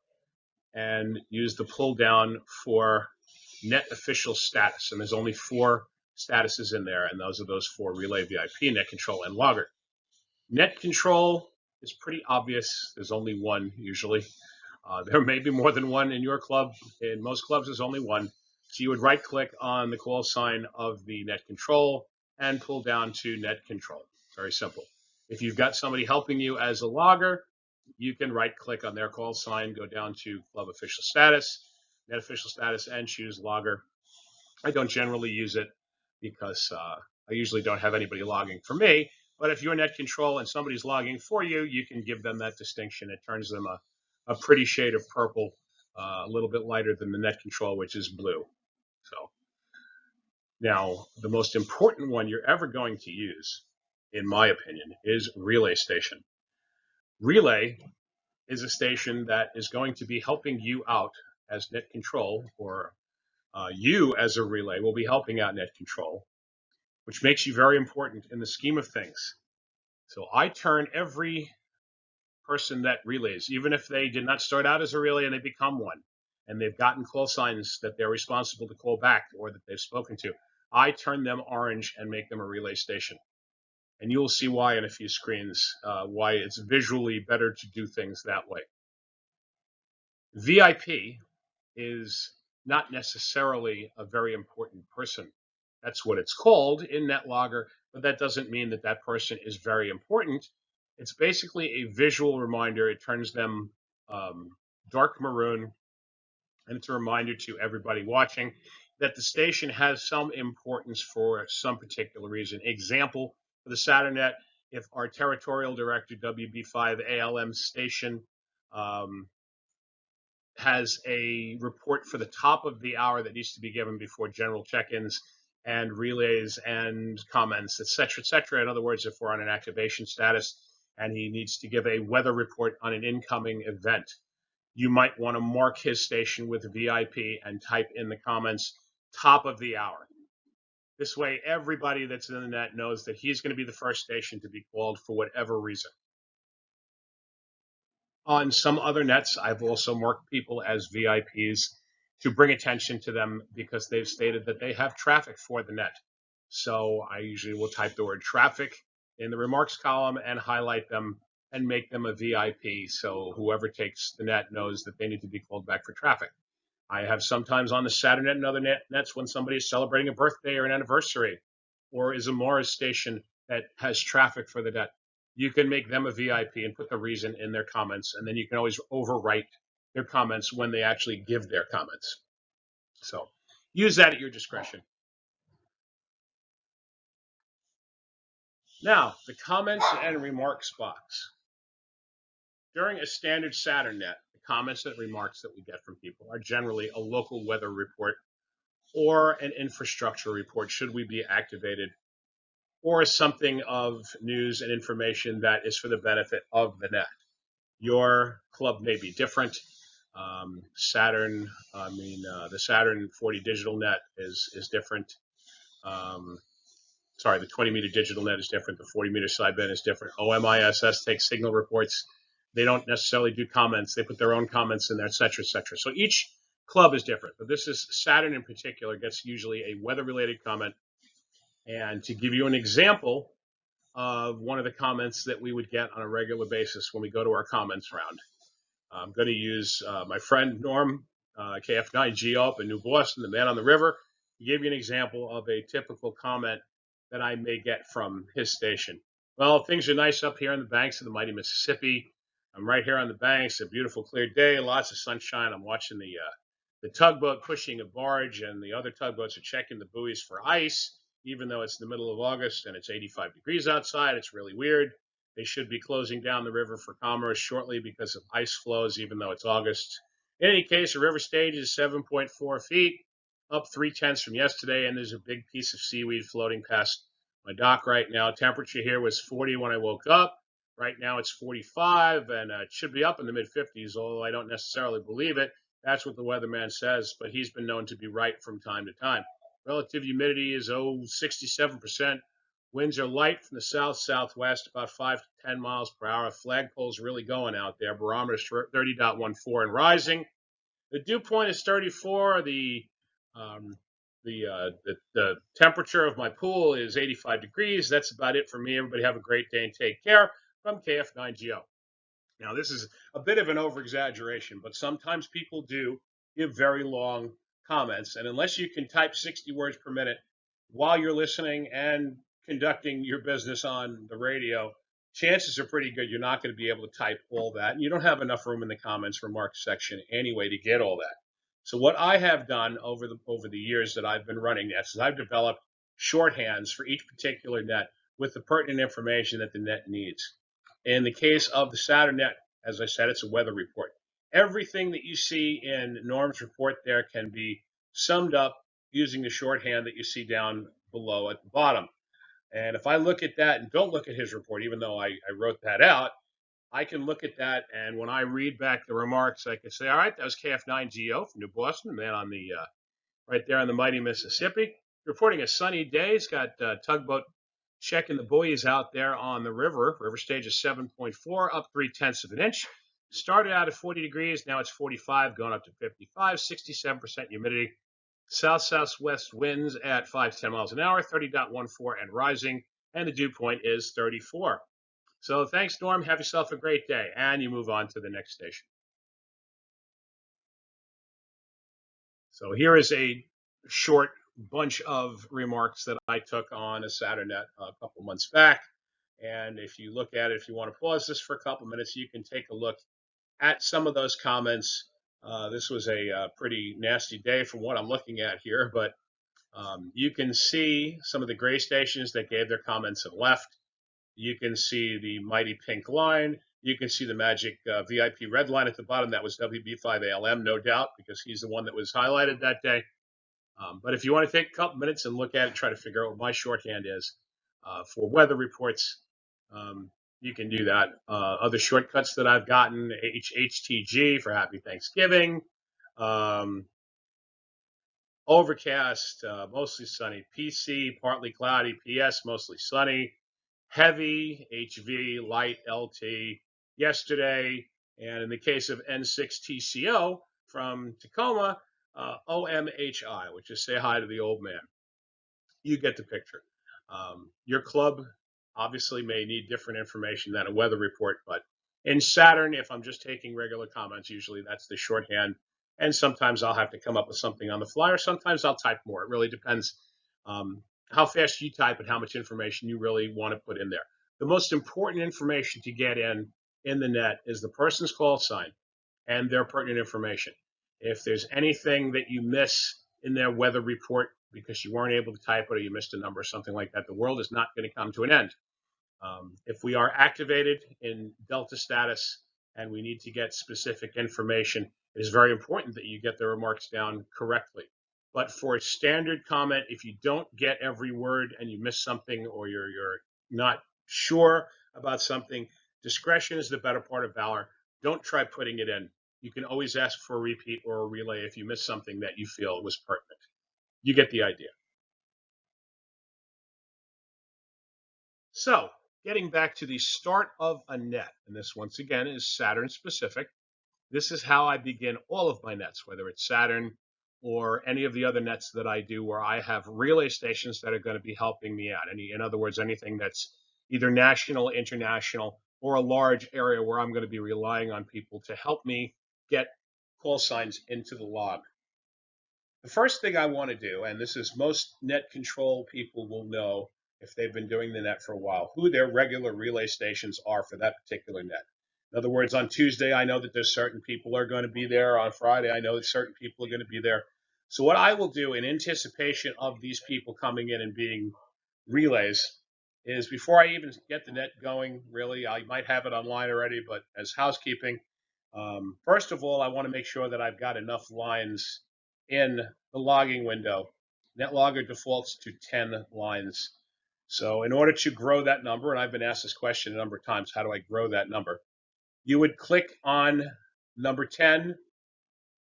and use the pull down for net official status. And there's only 4 statuses in there, and those are those 4: relay, VIP, net control, and logger. Net control is pretty obvious. There's only one usually. There may be more than one in your club. In most clubs, there's only one. So you would right-click on the call sign of the net control and pull down to net control. Very simple. If you've got somebody helping you as a logger, you can right-click on their call sign, go down to club official status, net official status, and choose logger. I don't generally use it because I usually don't have anybody logging for me. But if you're net control and somebody's logging for you, you can give them that distinction. It turns them a pretty shade of purple, a little bit lighter than the net control, which is blue. So now, the most important one you're ever going to use, in my opinion, is relay station. Relay is a station that is going to be helping you out as net control, or you as a relay will be helping out net control, which makes you very important in the scheme of things. So I turn every person that relays, even if they did not start out as a relay and they become one, and they've gotten call signs that they're responsible to call back or that they've spoken to, I turn them orange and make them a relay station. And you'll see why in a few screens, why it's visually better to do things that way. VIP is not necessarily a very important person. That's what it's called in NetLogger, but that doesn't mean that that person is very important. It's basically a visual reminder. It turns them dark maroon, and it's a reminder to everybody watching that the station has some importance for some particular reason. Example, for the SATERN, if our territorial director, WB5 ALM station, has a report for the top of the hour that needs to be given before general check-ins and relays and comments, etc., etc. In other words, if we're on an activation status and he needs to give a weather report on an incoming event, you might want to mark his station with VIP and type in the comments, top of the hour. This way, everybody that's in the net knows that he's going to be the first station to be called for whatever reason. On some other nets, I've also marked people as VIPs to bring attention to them because they've stated that they have traffic for the net. So I usually will type the word traffic in the remarks column and highlight them and make them a VIP, so whoever takes the net knows that they need to be called back for traffic. I have sometimes on the SATERN and other nets when somebody is celebrating a birthday or an anniversary, or is a Morris station that has traffic for the net. You can make them a VIP and put the reason in their comments, and then you can always overwrite their comments when they actually give their comments. So use that at your discretion. Now, the comments and remarks box. During a standard SATERN net, the comments and remarks that we get from people are generally a local weather report or an infrastructure report, should we be activated, or something of news and information that is for the benefit of the net. Your club may be different. SATERN, the SATERN 40 digital net is different. The 20-meter digital net is different. The 40-meter sideband is different. OMISS takes signal reports. They don't necessarily do comments. They put their own comments in there, et cetera, et cetera. So each club is different. But this is SATERN in particular gets usually a weather-related comment. And to give you an example of one of the comments that we would get on a regular basis when we go to our comments round, I'm going to use my friend Norm, KF9G up in New Boston, the man on the river. He gave you an example of a typical comment that I may get from his station. Well, things are nice up here on the banks of the mighty Mississippi. I'm right here on the banks, a beautiful clear day, lots of sunshine. I'm watching the tugboat pushing a barge, and the other tugboats are checking the buoys for ice, even though it's the middle of August and it's 85 degrees outside. It's really weird. They should be closing down the river for commerce shortly because of ice flows, even though it's August. In any case, the river stage is 7.4 feet, up 3/10 from yesterday, and there's a big piece of seaweed floating past my dock right now. Temperature here was 40 when I woke up. Right now it's 45, and it should be up in the mid-50s, although I don't necessarily believe it. That's what the weatherman says, but he's been known to be right from time to time. Relative humidity is 67%. Winds are light from the south-southwest, about 5 to 10 miles per hour. Flagpole's really going out there. Barometer's 30.14 and rising. The dew point is 34. The temperature of my pool is 85 degrees. That's about it for me. Everybody have a great day and take care. From KF9GO. Now, this is a bit of an over-exaggeration, but sometimes people do give very long comments. And unless you can type 60 words per minute while you're listening and conducting your business on the radio, chances are pretty good you're not going to be able to type all that. And you don't have enough room in the comments remarks section anyway to get all that. So what I have done over the years that I've been running nets is I've developed shorthands for each particular net with the pertinent information that the net needs. In the case of the SATERN net, as I said, it's a weather report. Everything that you see in Norm's report there can be summed up using the shorthand that you see down below at the bottom. And if I look at that and don't look at his report, even though I wrote that out, I can look at that, and when I read back the remarks, I can say, all right, that was KF9GO from New Boston, the man on the right there on the mighty Mississippi, reporting a sunny day. He's got tugboat checking the buoys out there on the river. River stage is 7.4, up 3/10 of an inch. Started out at 40 degrees, now it's 45, going up to 55, 67% humidity. South-southwest winds at 5 to 10 miles an hour, 30.14 and rising, and the dew point is 34. So thanks, Norm. Have yourself a great day, and you move on to the next station. So here is a short bunch of remarks that I took on a SATERN net a couple months back. And if you look at it, if you want to pause this for a couple minutes, you can take a look at some of those comments. This was a pretty nasty day from what I'm looking at here, but you can see some of the gray stations that gave their comments and left. You can see the mighty pink line. You can see the magic VIP red line at the bottom. That was WB5ALM, no doubt, because he's the one that was highlighted that day. But if you want to take a couple minutes and look at it, try to figure out what my shorthand is for weather reports, you can do that. Other shortcuts that I've gotten, HTG for Happy Thanksgiving, overcast, mostly sunny, PC, partly cloudy, PS, mostly sunny, heavy, HV, light, LT, yesterday, and in the case of N6TCO from Tacoma, OMHI, which is say hi to the old man. You get the picture. Your club obviously may need different information than a weather report, but in SATERN, if I'm just taking regular comments, usually that's the shorthand, and sometimes I'll have to come up with something on the fly, or sometimes I'll type more. It really depends how fast you type and how much information you really want to put in there. The most important information to get in the net is the person's call sign and their pertinent information. If there's anything that you miss in their weather report because you weren't able to type it or you missed a number or something like that, the world is not going to come to an end. If we are activated in Delta status and we need to get specific information, it is very important that you get the remarks down correctly. But for a standard comment, if you don't get every word and you miss something or you're not sure about something, discretion is the better part of valor. Don't try putting it in. You can always ask for a repeat or a relay if you miss something that you feel was pertinent. You get the idea. So, getting back to the start of a net, and this once again is SATERN specific. This is how I begin all of my nets, whether it's SATERN or any of the other nets that I do where I have relay stations that are going to be helping me out. In other words, anything that's either national, international, or a large area where I'm going to be relying on people to help me get call signs into the log. The first thing I want to do, and this is most net control people will know if they've been doing the net for a while, who their regular relay stations are for that particular net. In other words, on Tuesday, I know that there's certain people are going to be there. On Friday, I know that certain people are going to be there. So what I will do in anticipation of these people coming in and being relays is before I even get the net going, really, I might have it online already, but as housekeeping, first of all, I want to make sure that I've got enough lines in the logging window. NetLogger defaults to 10 lines. So in order to grow that number, and I've been asked this question a number of times, how do I grow that number? You would click on number 10,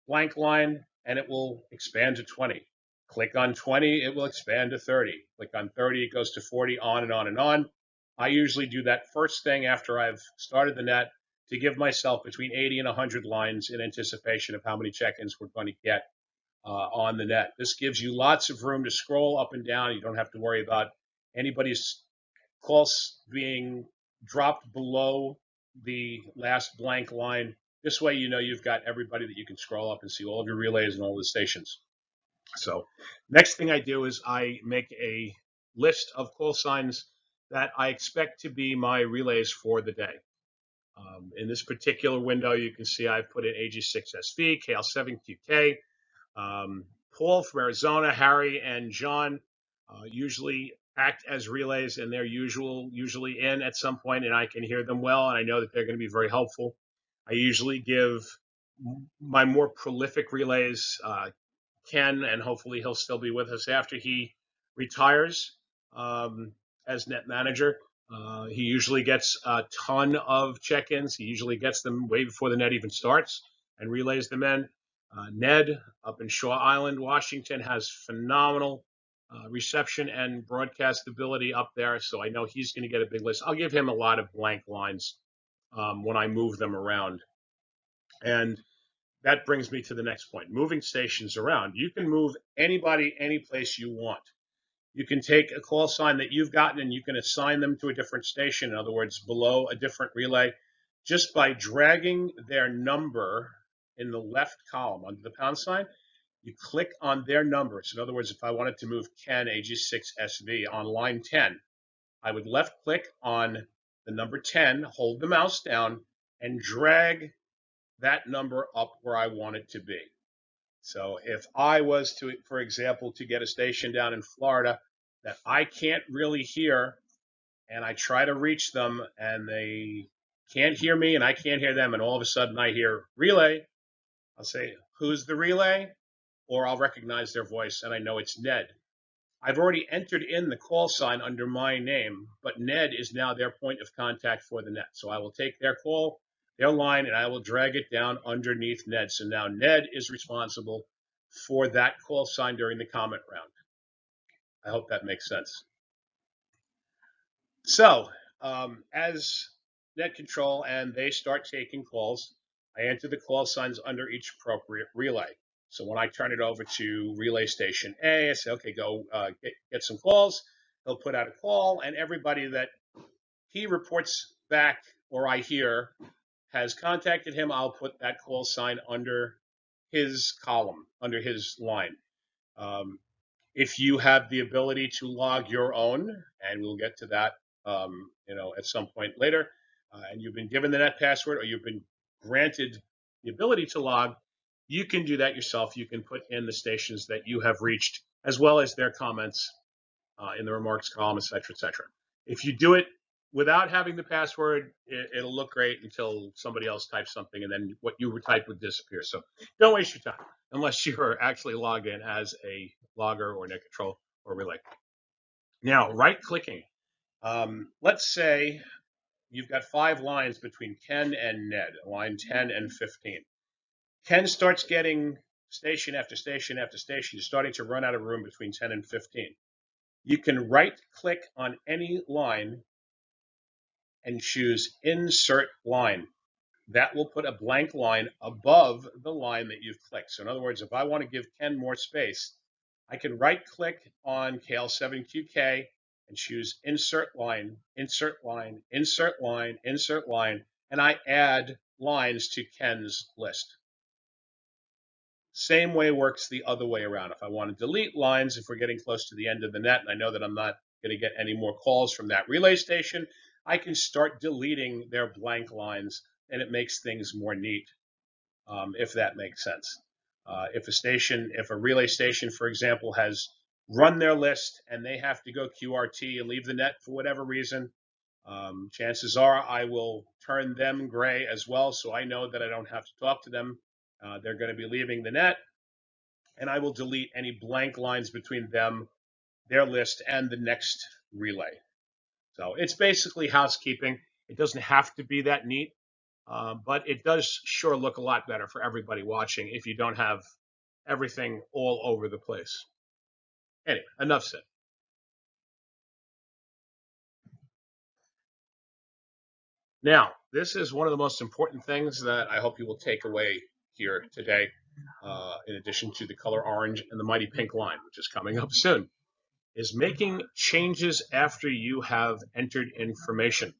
blank line, and it will expand to 20. Click on 20, it will expand to 30. Click on 30, it goes to 40, on and on and on. I usually do that first thing after I've started the net to give myself between 80 and 100 lines in anticipation of how many check-ins we're going to get on the net. This gives you lots of room to scroll up and down. You don't have to worry about anybody's calls being dropped below the last blank line. This way, you know you've got everybody that you can scroll up and see all of your relays and all the stations. So next thing I do is I make a list of call signs that I expect to be my relays for the day. In this particular window, you can see I've put in AG6SV, KL7QK, Paul from Arizona, Harry, and John usually act as relays, and they're usually in at some point, and I can hear them well, and I know that they're going to be very helpful. I usually give my more prolific relays, Ken, and hopefully he'll still be with us after he retires as net manager. He usually gets a ton of check-ins. He usually gets them way before the net even starts and relays them in. Ned up in Shaw Island, Washington, has phenomenal reception and broadcast ability up there, so I know he's going to get a big list. I'll give him a lot of blank lines when I move them around. And that brings me to the next point, moving stations around. You can move anybody any place you want. You can take a call sign that you've gotten and you can assign them to a different station, in other words, below a different relay, just by dragging their number in the left column under the pound sign. You click on their number. So in other words, if I wanted to move Ken AG6SV on line 10, I would left click on the number 10, hold the mouse down, and drag that number up where I want it to be. So if I was to, for example, to get a station down in Florida that I can't really hear, and I try to reach them and they can't hear me and I can't hear them, and all of a sudden I hear relay, I'll say, who's the relay? Or I'll recognize their voice and I know it's Ned. I've already entered in the call sign under my name, but Ned is now their point of contact for the net. So I will take their call, their line, and I will drag it down underneath Ned. So now Ned is responsible for that call sign during the comment round. I hope that makes sense. So as net control and they start taking calls, I enter the call signs under each appropriate relay. So when I turn it over to relay station A, I say, okay, go get some calls. He'll put out a call, and everybody that he reports back or I hear has contacted him, I'll put that call sign under his column, under his line. If you have the ability to log your own, and we'll get to that at some point later, and you've been given the net password or you've been granted the ability to log, you can do that yourself. You can put in the stations that you have reached, as well as their comments in the remarks column, et cetera, et cetera. If you do it without having the password, it'll look great until somebody else types something, and then what you typed would disappear. So don't waste your time unless you're actually logged in as a logger or net control or relay. Now, right-clicking. Let's say you've got 5 lines between Ken and Ned, line 10 and 15. Ken starts getting station after station after station. You're starting to run out of room between 10 and 15. You can right-click on any line and choose Insert Line. That will put a blank line above the line that you've clicked. So in other words, if I want to give Ken more space, I can right-click on KL7QK and choose Insert Line, Insert Line, Insert Line, Insert Line, and I add lines to Ken's list. Same way works the other way around. If I want to delete lines, if we're getting close to the end of the net, and I know that I'm not going to get any more calls from that relay station, I can start deleting their blank lines, and it makes things more neat, if that makes sense. If a relay station, for example, has run their list and they have to go QRT and leave the net for whatever reason, chances are I will turn them gray as well, so I know that I don't have to talk to them. They're going to be leaving the net, and I will delete any blank lines between them, their list, and the next relay. So it's basically housekeeping. It doesn't have to be that neat, but it does sure look a lot better for everybody watching if you don't have everything all over the place. Anyway, enough said. Now, this is one of the most important things that I hope you will take away here today, in addition to the color orange and the mighty pink line, which is coming up soon, is making changes after you have entered information.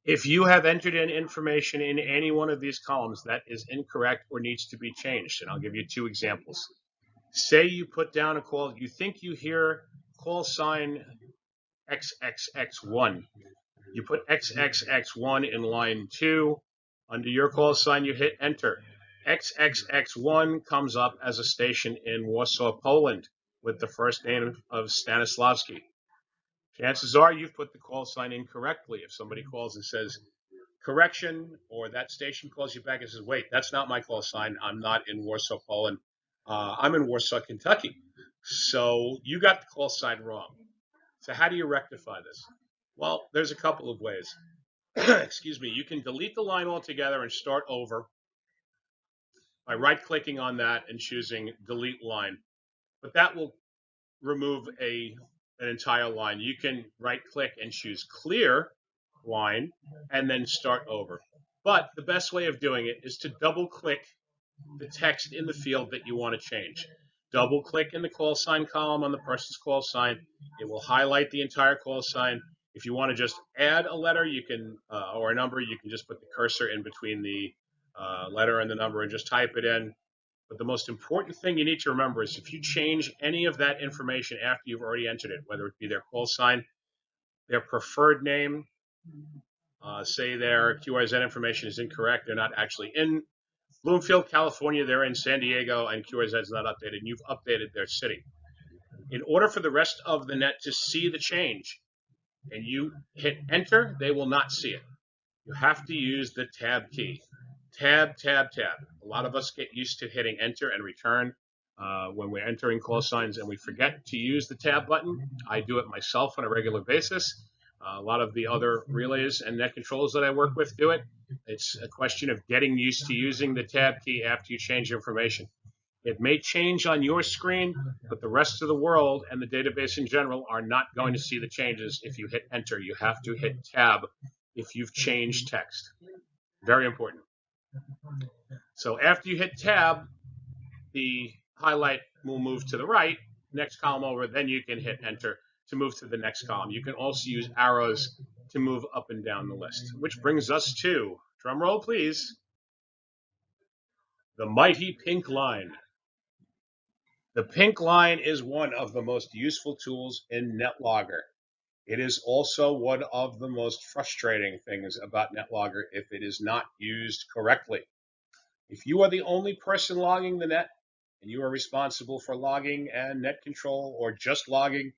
If you have entered in information in any one of these columns that is incorrect or needs to be changed, and I'll give you 2 examples. Say you put down a call, you think you hear call sign XXX1. You put XXX1 in line 2. Under your call sign, you hit enter. XXX1 comes up as a station in Warsaw, Poland, with the first name of Stanislavski. Chances are you've put the call sign incorrectly. If somebody calls and says correction, or that station calls you back and says, wait, that's not my call sign. I'm not in Warsaw, Poland. I'm in Warsaw, Kentucky. So you got the call sign wrong. So how do you rectify this? Well, there's a couple of ways. Excuse me. You can delete the line altogether and start over by right-clicking on that and choosing delete line. But that will remove an entire line. You can right-click and choose clear line and then start over. But the best way of doing it is to double-click the text in the field that you want to change. Double-click in the call sign column on the person's call sign. It will highlight the entire call sign. If you want to just add a letter, you can, or a number, you can just put the cursor in between the letter and the number and just type it in. But the most important thing you need to remember is if you change any of that information after you've already entered it, whether it be their call sign, their preferred name, say their QRZ information is incorrect, they're not actually in Bloomfield, California, they're in San Diego, and QRZ is not updated, and you've updated their city. In order for the rest of the net to see the change, and you hit enter, they will not see it. You have to use the tab key. Tab, tab, tab. A lot of us get used to hitting enter and return when we're entering call signs, and we forget to use the tab button. I do it myself on a regular basis. A lot of the other relays and net controls that I work with do it. It's a question of getting used to using the tab key after you change information. It may change on your screen, but the rest of the world and the database in general are not going to see the changes if you hit enter. You have to hit tab if you've changed text. Very important. So after you hit tab, the highlight will move to the right, next column over, then you can hit enter to move to the next column. You can also use arrows to move up and down the list, which brings us to, drum roll please, the mighty pink line. The pink line is one of the most useful tools in NetLogger. It is also one of the most frustrating things about NetLogger if it is not used correctly. If you are the only person logging the net, and you are responsible for logging and net control or just logging,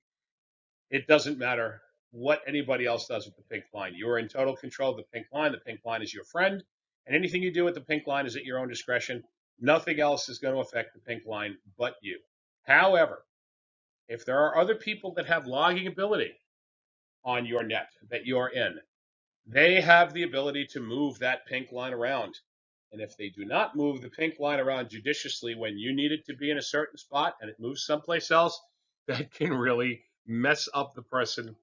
it doesn't matter what anybody else does with the pink line. You are in total control of the pink line. The pink line is your friend, and anything you do with the pink line is at your own discretion. Nothing else is going to affect the pink line but you. However, if there are other people that have logging ability on your net that you're in, they have the ability to move that pink line around. And if they do not move the pink line around judiciously when you need it to be in a certain spot and it moves someplace else, that can really mess up the person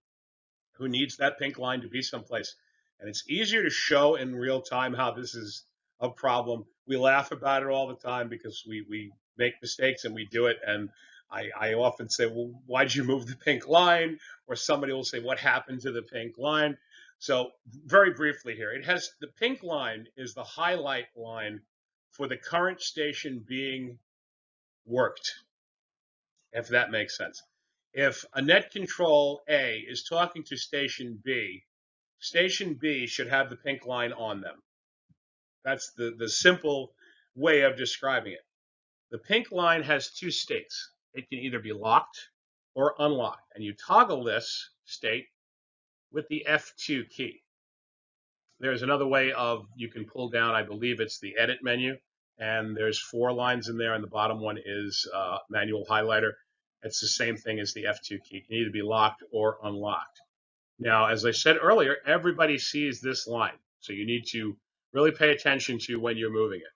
who needs that pink line to be someplace. And it's easier to show in real time how this is a problem. We laugh about it all the time because we make mistakes and we do it. And I often say, well, why did you move the pink line? Or somebody will say, what happened to the pink line? So very briefly here, it has the pink line is the highlight line for the current station being worked, if that makes sense. If a net control A is talking to station B should have the pink line on them. That's the simple way of describing it. The pink line has two states. It can either be locked or unlocked, and you toggle this state with the F2 key. There's another way of, you can pull down, I believe it's the edit menu, and there's 4 lines in there, and the bottom one is manual highlighter. It's the same thing as the F2 key. It can either be locked or unlocked. Now, as I said earlier, everybody sees this line, so you need to really pay attention to when you're moving it.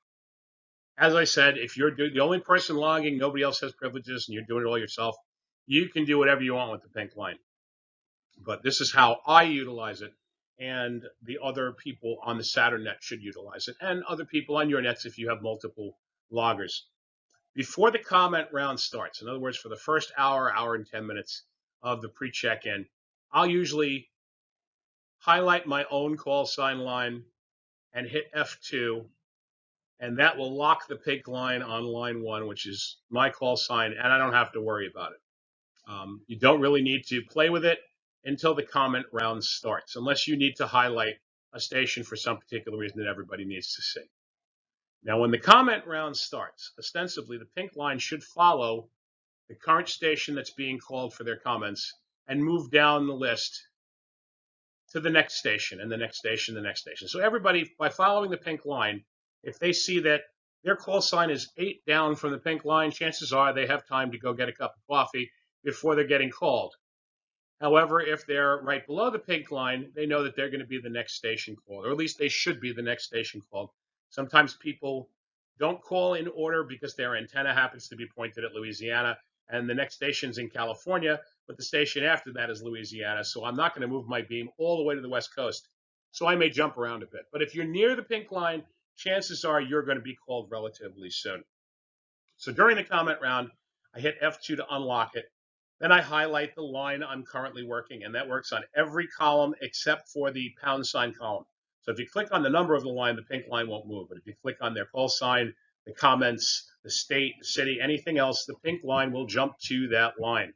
As I said, if you're the only person logging, nobody else has privileges, and you're doing it all yourself, you can do whatever you want with the pink line. But this is how I utilize it, and the other people on the SATERN net should utilize it, and other people on your nets if you have multiple loggers. Before the comment round starts, in other words, for the first hour and 10 minutes of the pre-check-in, I'll usually highlight my own call sign line and hit F2, and that will lock the pink line on line 1, which is my call sign, and I don't have to worry about it. You don't really need to play with it until the comment round starts, unless you need to highlight a station for some particular reason that everybody needs to see. Now, when the comment round starts, ostensibly the pink line should follow the current station that's being called for their comments and move down the list to the next station and the next station, the next station. So everybody, by following the pink line, if they see that their call sign is 8 down from the pink line, chances are they have time to go get a cup of coffee before they're getting called. However, if they're right below the pink line, they know that they're going to be the next station called, or at least they should be the next station called. Sometimes people don't call in order because their antenna happens to be pointed at Louisiana, and the next station's in California, but the station after that is Louisiana, so I'm not going to move my beam all the way to the West Coast. So I may jump around a bit. But if you're near the pink line, chances are you're going to be called relatively soon. So during the comment round, I hit F2 to unlock it. Then I highlight the line I'm currently working, and that works on every column except for the pound sign column. So if you click on the number of the line, the pink line won't move. But if you click on their call sign, the comments, the state, the city, anything else, the pink line will jump to that line.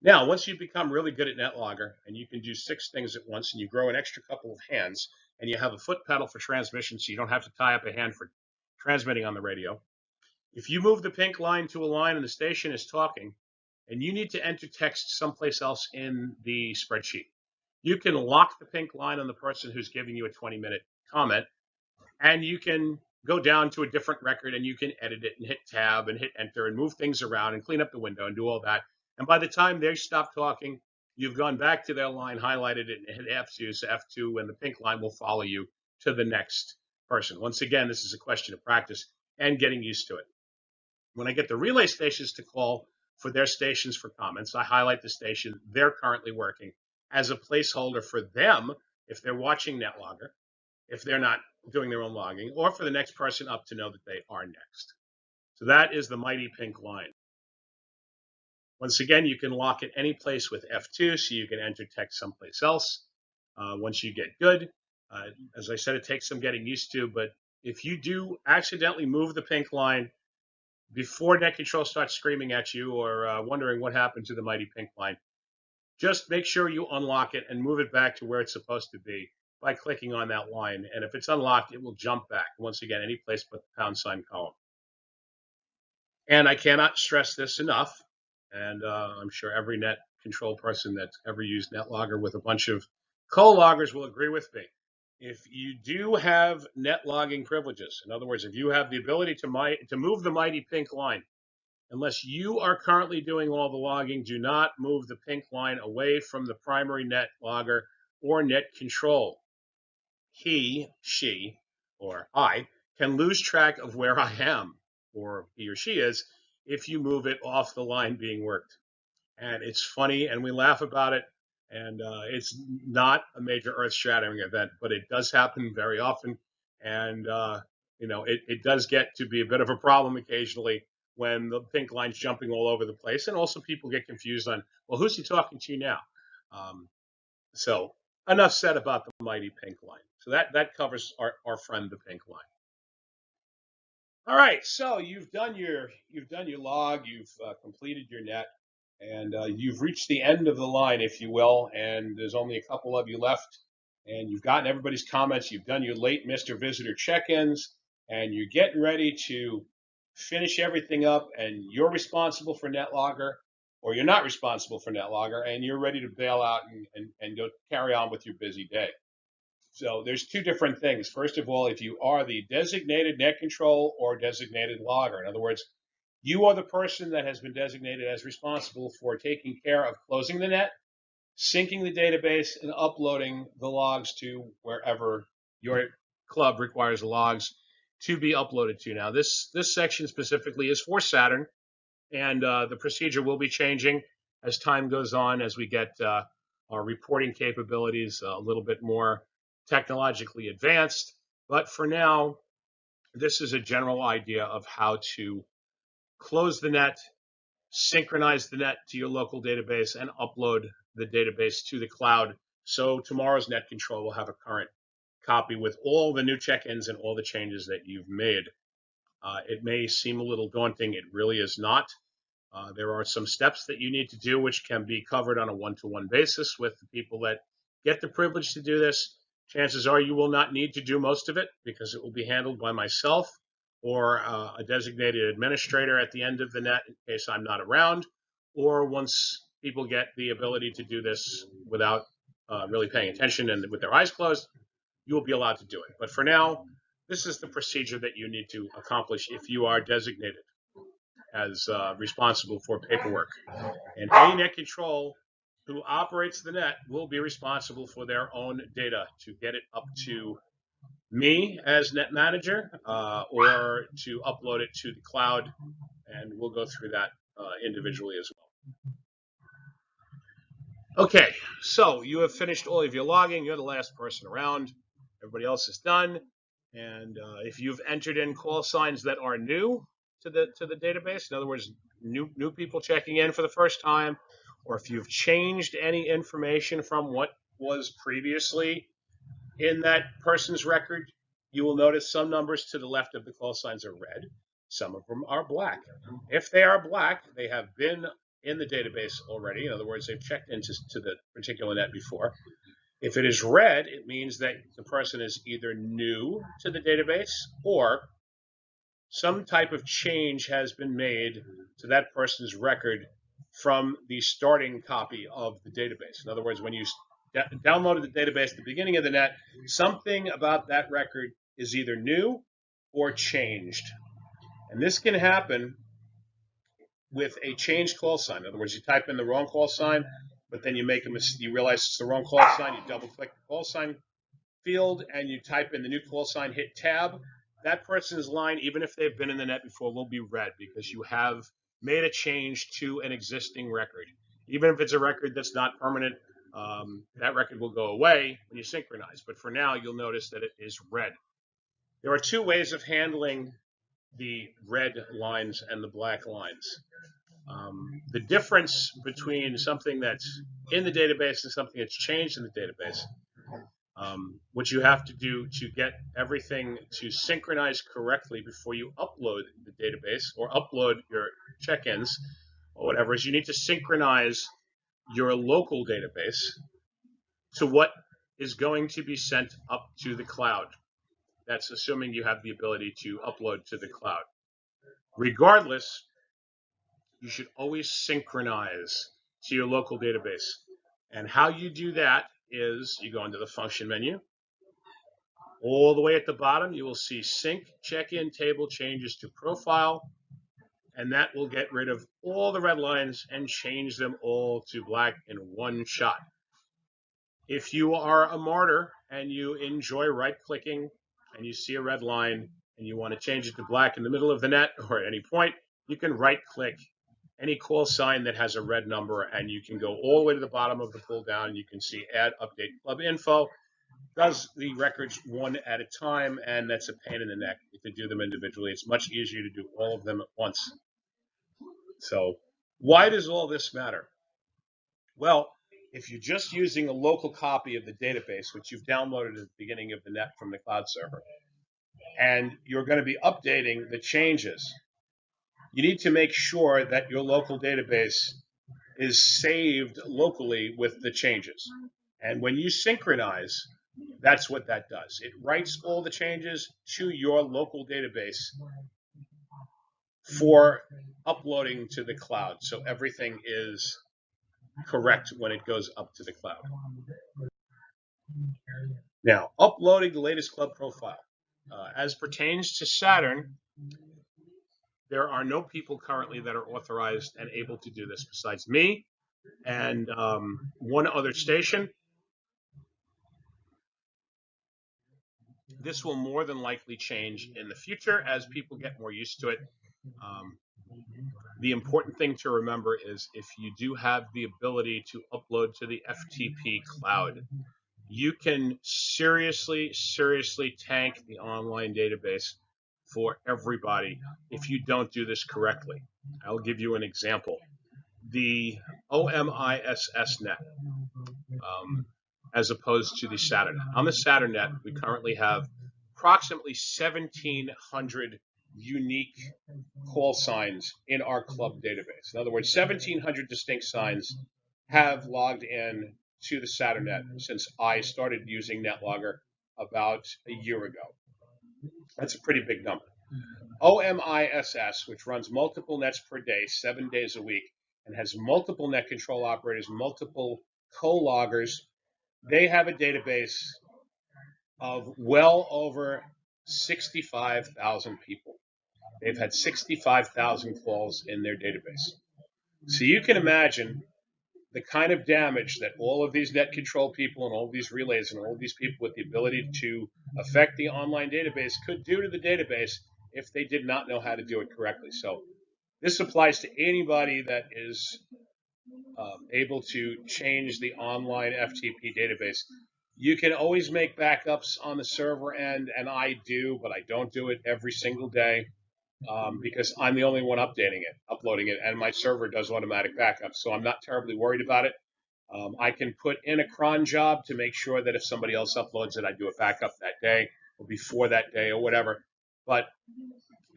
Now, once you become really good at NetLogger and you can do 6 things at once and you grow an extra couple of hands and you have a foot pedal for transmission so you don't have to tie up a hand for transmitting on the radio, if you move the pink line to a line and the station is talking and you need to enter text someplace else in the spreadsheet, you can lock the pink line on the person who's giving you a 20-minute comment, and you can go down to a different record and you can edit it and hit tab and hit enter and move things around and clean up the window and do all that. And by the time they stop talking, you've gone back to their line, highlighted it, and hit F2, so F2, and the pink line will follow you to the next person. Once again, this is a question of practice and getting used to it. When I get the relay stations to call for their stations for comments, I highlight the station they're currently working as a placeholder for them if they're watching NetLogger, if they're not doing their own logging, or for the next person up to know that they are next. So that is the mighty pink line. Once again, you can lock it any place with F2, so you can enter text someplace else once you get good. As I said, it takes some getting used to, but if you do accidentally move the pink line before net control starts screaming at you or wondering what happened to the mighty pink line, just make sure you unlock it and move it back to where it's supposed to be by clicking on that line. And if it's unlocked, it will jump back. Once again, any place but the pound sign column. And I cannot stress this enough. And I'm sure every net control person that's ever used NetLogger with a bunch of co-loggers will agree with me. If you do have net logging privileges, in other words, if you have the ability to move the mighty pink line, unless you are currently doing all the logging, do not move the pink line away from the primary net logger or net control. He, she, or I can lose track of where I am, or he or she is, if you move it off the line being worked. And it's funny, and we laugh about it, and it's not a major earth-shattering event, but it does happen very often, and it does get to be a bit of a problem occasionally when the pink line's jumping all over the place, and also people get confused on, well, who's he talking to now? Um, so enough said about the mighty pink line. So that covers our friend the pink line. All right, so you've done your log, you've completed your net, and you've reached the end of the line, if you will, and there's only a couple of you left, and you've gotten everybody's comments, you've done your late Mr. Visitor check-ins, and you're getting ready to finish everything up, and you're responsible for NetLogger, or you're not responsible for NetLogger, and you're ready to bail out and go carry on with your busy day. So there's two different things. First of all, if you are the designated net control or designated logger, in other words, you are the person that has been designated as responsible for taking care of closing the net, syncing the database, and uploading the logs to wherever your club requires the logs to be uploaded to. Now, this section specifically is for SATERN, and the procedure will be changing as time goes on, as we get our reporting capabilities a little bit more technologically advanced. But for now, this is a general idea of how to close the net, synchronize the net to your local database, and upload the database to the cloud. So tomorrow's net control will have a current copy with all the new check-ins and all the changes that you've made. It may seem a little daunting. It really is not. There are some steps that you need to do, which can be covered on a one-to-one basis with the people that get the privilege to do this. Chances are you will not need to do most of it because it will be handled by myself or a designated administrator at the end of the net in case I'm not around, or once people get the ability to do this without really paying attention and with their eyes closed, you will be allowed to do it. But for now, this is the procedure that you need to accomplish if you are designated as responsible for paperwork. And any net control who operates the net will be responsible for their own data to get it up to me as net manager or to upload it to the cloud, and we'll go through that individually as well. Okay, so you have finished all of your logging. You're the last person around. Everybody else is done. And if you've entered in call signs that are new to the database, in other words, new people checking in for the first time, or if you've changed any information from what was previously in that person's record, you will notice some numbers to the left of the call signs are red. Some of them are black. If they are black, they have been in the database already. In other words, they've checked into the particular net before. If it is red, it means that the person is either new to the database or some type of change has been made to that person's record from the starting copy of the database. In other words, when you downloaded the database at the beginning of the net, something about that record is either new or changed. And this can happen with a changed call sign. In other words, you type in the wrong call sign, but then you make a mistake, you realize it's the wrong call sign, you double click the call sign field and you type in the new call sign, hit tab. That person's line, even if they've been in the net before, will be red because you have made a change to an existing record. Even if it's a record that's not permanent, that record will go away when you synchronize. But for now, you'll notice that it is red. There are two ways of handling the red lines and the black lines. The difference between something that's in the database and something that's changed in the database, what you have to do to get everything to synchronize correctly before you upload the database or upload your check-ins or whatever, is you need to synchronize your local database to what is going to be sent up to the cloud. That's assuming you have the ability to upload to the cloud. Regardless, you should always synchronize to your local database. And how you do that is you go into the function menu. All the way at the bottom, you will see sync check-in table changes to profile, and that will get rid of all the red lines and change them all to black in one shot. If you are a martyr and you enjoy right-clicking and you see a red line and you want to change it to black in the middle of the net or at any point, you can right-click any call sign that has a red number, and you can go all the way to the bottom of the pull down, and you can see add update club info. Does the records one at a time, and that's a pain in the neck to do them individually. It's much easier to do all of them at once. So why does all this matter? Well, if you're just using a local copy of the database, which you've downloaded at the beginning of the net from the cloud server, and you're going to be updating the changes, you need to make sure that your local database is saved locally with the changes. And when you synchronize, that's what that does. It writes all the changes to your local database for uploading to the cloud. So everything is correct when it goes up to the cloud. Now, uploading the latest club profile. As pertains to SATERN, there are no people currently that are authorized and able to do this besides me and one other station. This will more than likely change in the future as people get more used to it. The important thing to remember is if you do have the ability to upload to the FTP cloud, you can seriously tank the online database for everybody if you don't do this correctly. I'll give you an example. The OMISS net, as opposed to the SATERN net. On the SATERN net, we currently have approximately 1,700 unique call signs in our club database. In other words, 1,700 distinct signs have logged in to the SATERN net since I started using NetLogger about a year ago. That's a pretty big number. OMISS, which runs multiple nets per day, 7 days a week, and has multiple net control operators, multiple co-loggers, they have a database of well over 65,000 people. They've had 65,000 calls in their database. So you can imagine the kind of damage that all of these net control people and all of these relays and all of these people with the ability to affect the online database could do to the database if they did not know how to do it correctly. So this applies to anybody that is able to change the online FTP database. You can always make backups on the server end, and I do, but I don't do it every single day because I'm the only one uploading it, and my server does automatic backups, so I'm not terribly worried about it. I can put in a cron job to make sure that if somebody else uploads it, I do a backup that day or before that day or whatever. But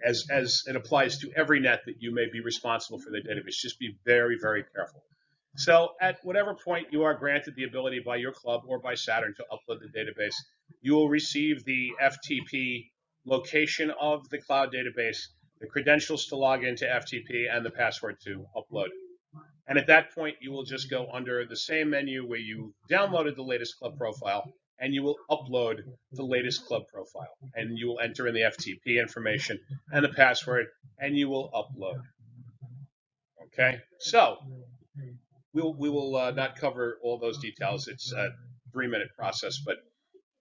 as it applies to every net that you may be responsible for the database, just be very careful. So at whatever point you are granted the ability by your club or by SATERN to upload the database, you will receive the FTP location of the cloud database, the credentials to log into FTP, and the password to upload. And at that point, you will just go under the same menu where you downloaded the latest club profile, and you will upload the latest club profile. And you will enter in the FTP information and the password, and you will upload. Okay? So we will not cover all those details. It's a 3-minute process, but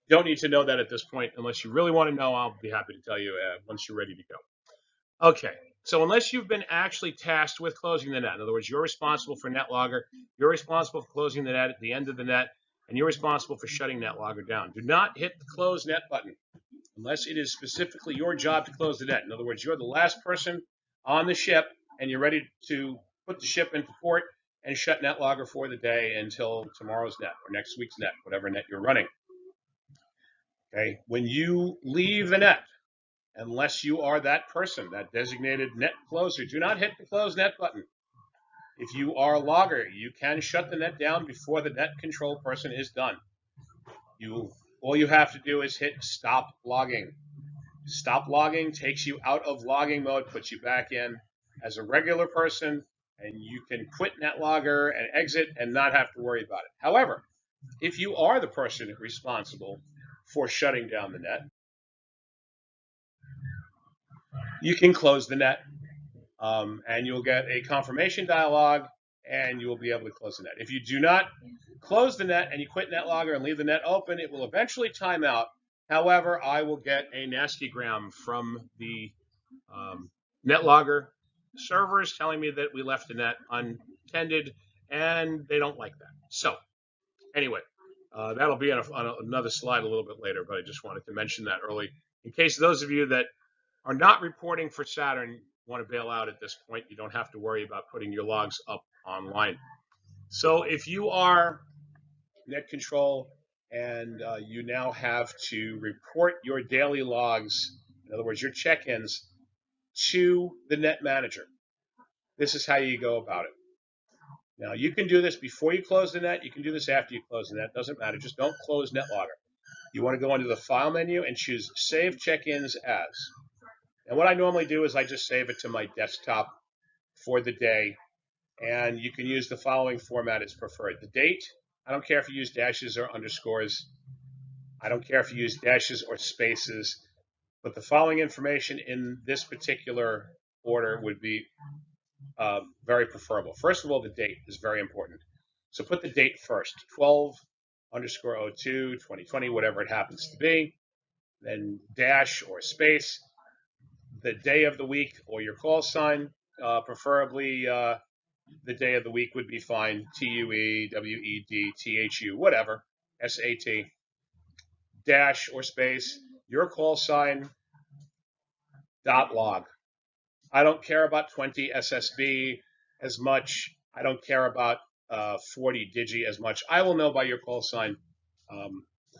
don't need to know that at this point. Unless you really want to know, I'll be happy to tell you once you're ready to go. Okay, so unless you've been actually tasked with closing the net, in other words, you're responsible for NetLogger, you're responsible for closing the net at the end of the net, and you're responsible for shutting NetLogger down. Do not hit the close net button unless it is specifically your job to close the net. In other words, you're the last person on the ship, and you're ready to put the ship into port and shut NetLogger for the day until tomorrow's net or next week's net, whatever net you're running. Okay, when you leave the net, unless you are that person, that designated net closer, do not hit the close net button. If you are a logger, you can shut the net down before the net control person is done. All you have to do is hit stop logging. Stop logging takes you out of logging mode, puts you back in as a regular person and you can quit NetLogger and exit and not have to worry about it. However, if you are the person responsible for shutting down the net, you can close the net, and you'll get a confirmation dialog, and you will be able to close the net. If you do not close the net and you quit NetLogger and leave the net open, it will eventually time out. However, I will get a nasty gram from the NetLogger servers telling me that we left the net untended, and they don't like that. So anyway, that'll be on another slide a little bit later, but I just wanted to mention that early in case those of you that are not reporting for SATERN want to bail out at this point. You don't have to worry about putting your logs up online. So if you are net control and you now have to report your daily logs, in other words, your check-ins, to the net manager, this is how you go about it. Now, you can do this before you close the net. You can do this after you close the net. Doesn't matter. Just don't close NetLogger. You want to go into the File menu and choose Save Check-ins As. And what I normally do is I just save it to my desktop for the day. And you can use the following format as preferred. The date, I don't care if you use dashes or underscores. I don't care if you use dashes or spaces. But the following information in this particular order would be very preferable. First of all, the date is very important. So put the date first, 12_02, 2020, whatever it happens to be. Then dash or space, the day of the week or your call sign, preferably the day of the week would be fine, TUE, WED, THU, whatever, SAT, dash or space, your call sign, .log. I don't care about 20 SSB as much. I don't care about 40 digi as much. I will know by your call sign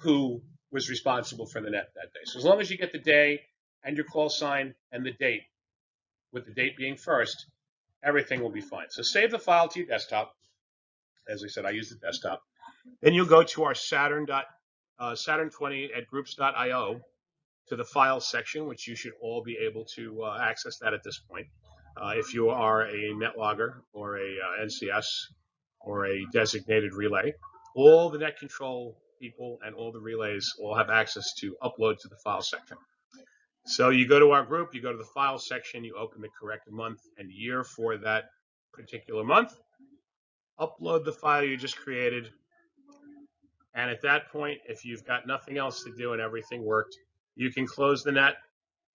who was responsible for the net that day. So as long as you get the day and your call sign and the date, with the date being first, everything will be fine. So save the file to your desktop. As I said, I use the desktop. Then you'll go to our SATERN20 at groups.io to the files section, which you should all be able to access that at this point. If you are a NetLogger or a NCS or a designated relay, all the net control people and all the relays all have access to upload to the file section. So you go to our group, you go to the file section, you open the correct month and year for that particular month, upload the file you just created, and at that point, if you've got nothing else to do and everything worked, you can close the net,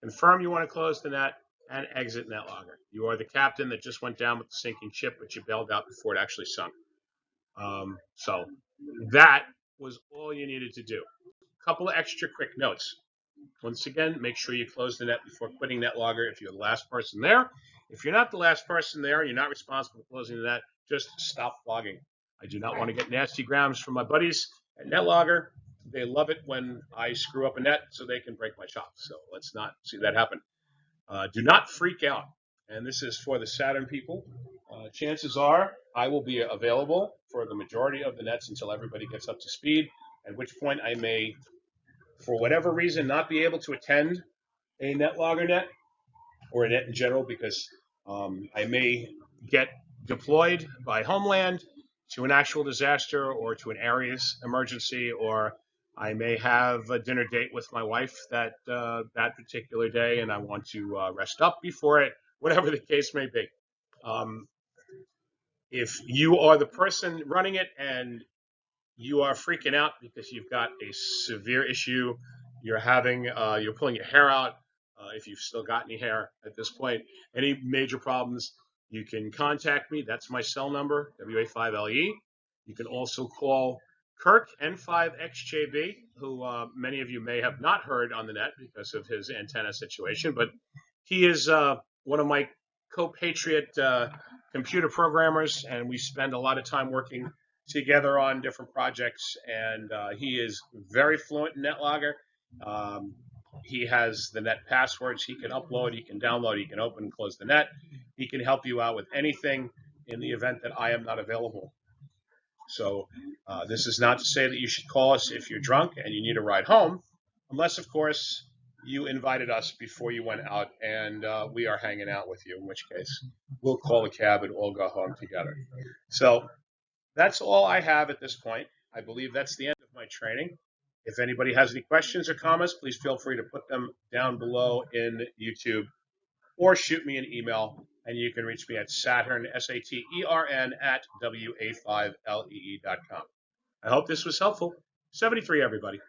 confirm you want to close the net, and exit NetLogger. You are the captain that just went down with the sinking ship, but you bailed out before it actually sunk. So that was all you needed to do. A couple of extra quick notes. Once again, make sure you close the net before quitting NetLogger if you're the last person there. If you're not the last person there, you're not responsible for closing the net, just stop logging. I do not want to get nasty grams from my buddies at NetLogger. They love it when I screw up a net so they can break my chops. So let's not see that happen. Do not freak out. And this is for the SATERN people. Chances are I will be available for the majority of the nets until everybody gets up to speed, at which point I may, for whatever reason, not be able to attend a NetLogger net or a net in general because I may get deployed by Homeland to an actual disaster or to an area's emergency, or I may have a dinner date with my wife that particular day and I want to rest up before it, whatever the case may be. If you are the person running it and you are freaking out because you've got a severe issue, you're pulling your hair out, if you've still got any hair at this point, any major problems, you can contact me. That's my cell number, WA5LE. You can also call Kirk, N5XJB, who many of you may have not heard on the net because of his antenna situation, but he is one of my co-patriot computer programmers, and we spend a lot of time working together on different projects, and he is very fluent in NetLogger. He has the net passwords. He can upload, he can download, he can open and close the net. He can help you out with anything in the event that I am not available. So this is not to say that you should call us if you're drunk and you need a ride home, unless, of course, you invited us before you went out, and we are hanging out with you, in which case we'll call a cab and all go home together. So that's all I have at this point. I believe that's the end of my training. If anybody has any questions or comments, please feel free to put them down below in YouTube or shoot me an email, and you can reach me at SATERN, SATERN, at WA5LEE.com. I hope this was helpful. 73, everybody.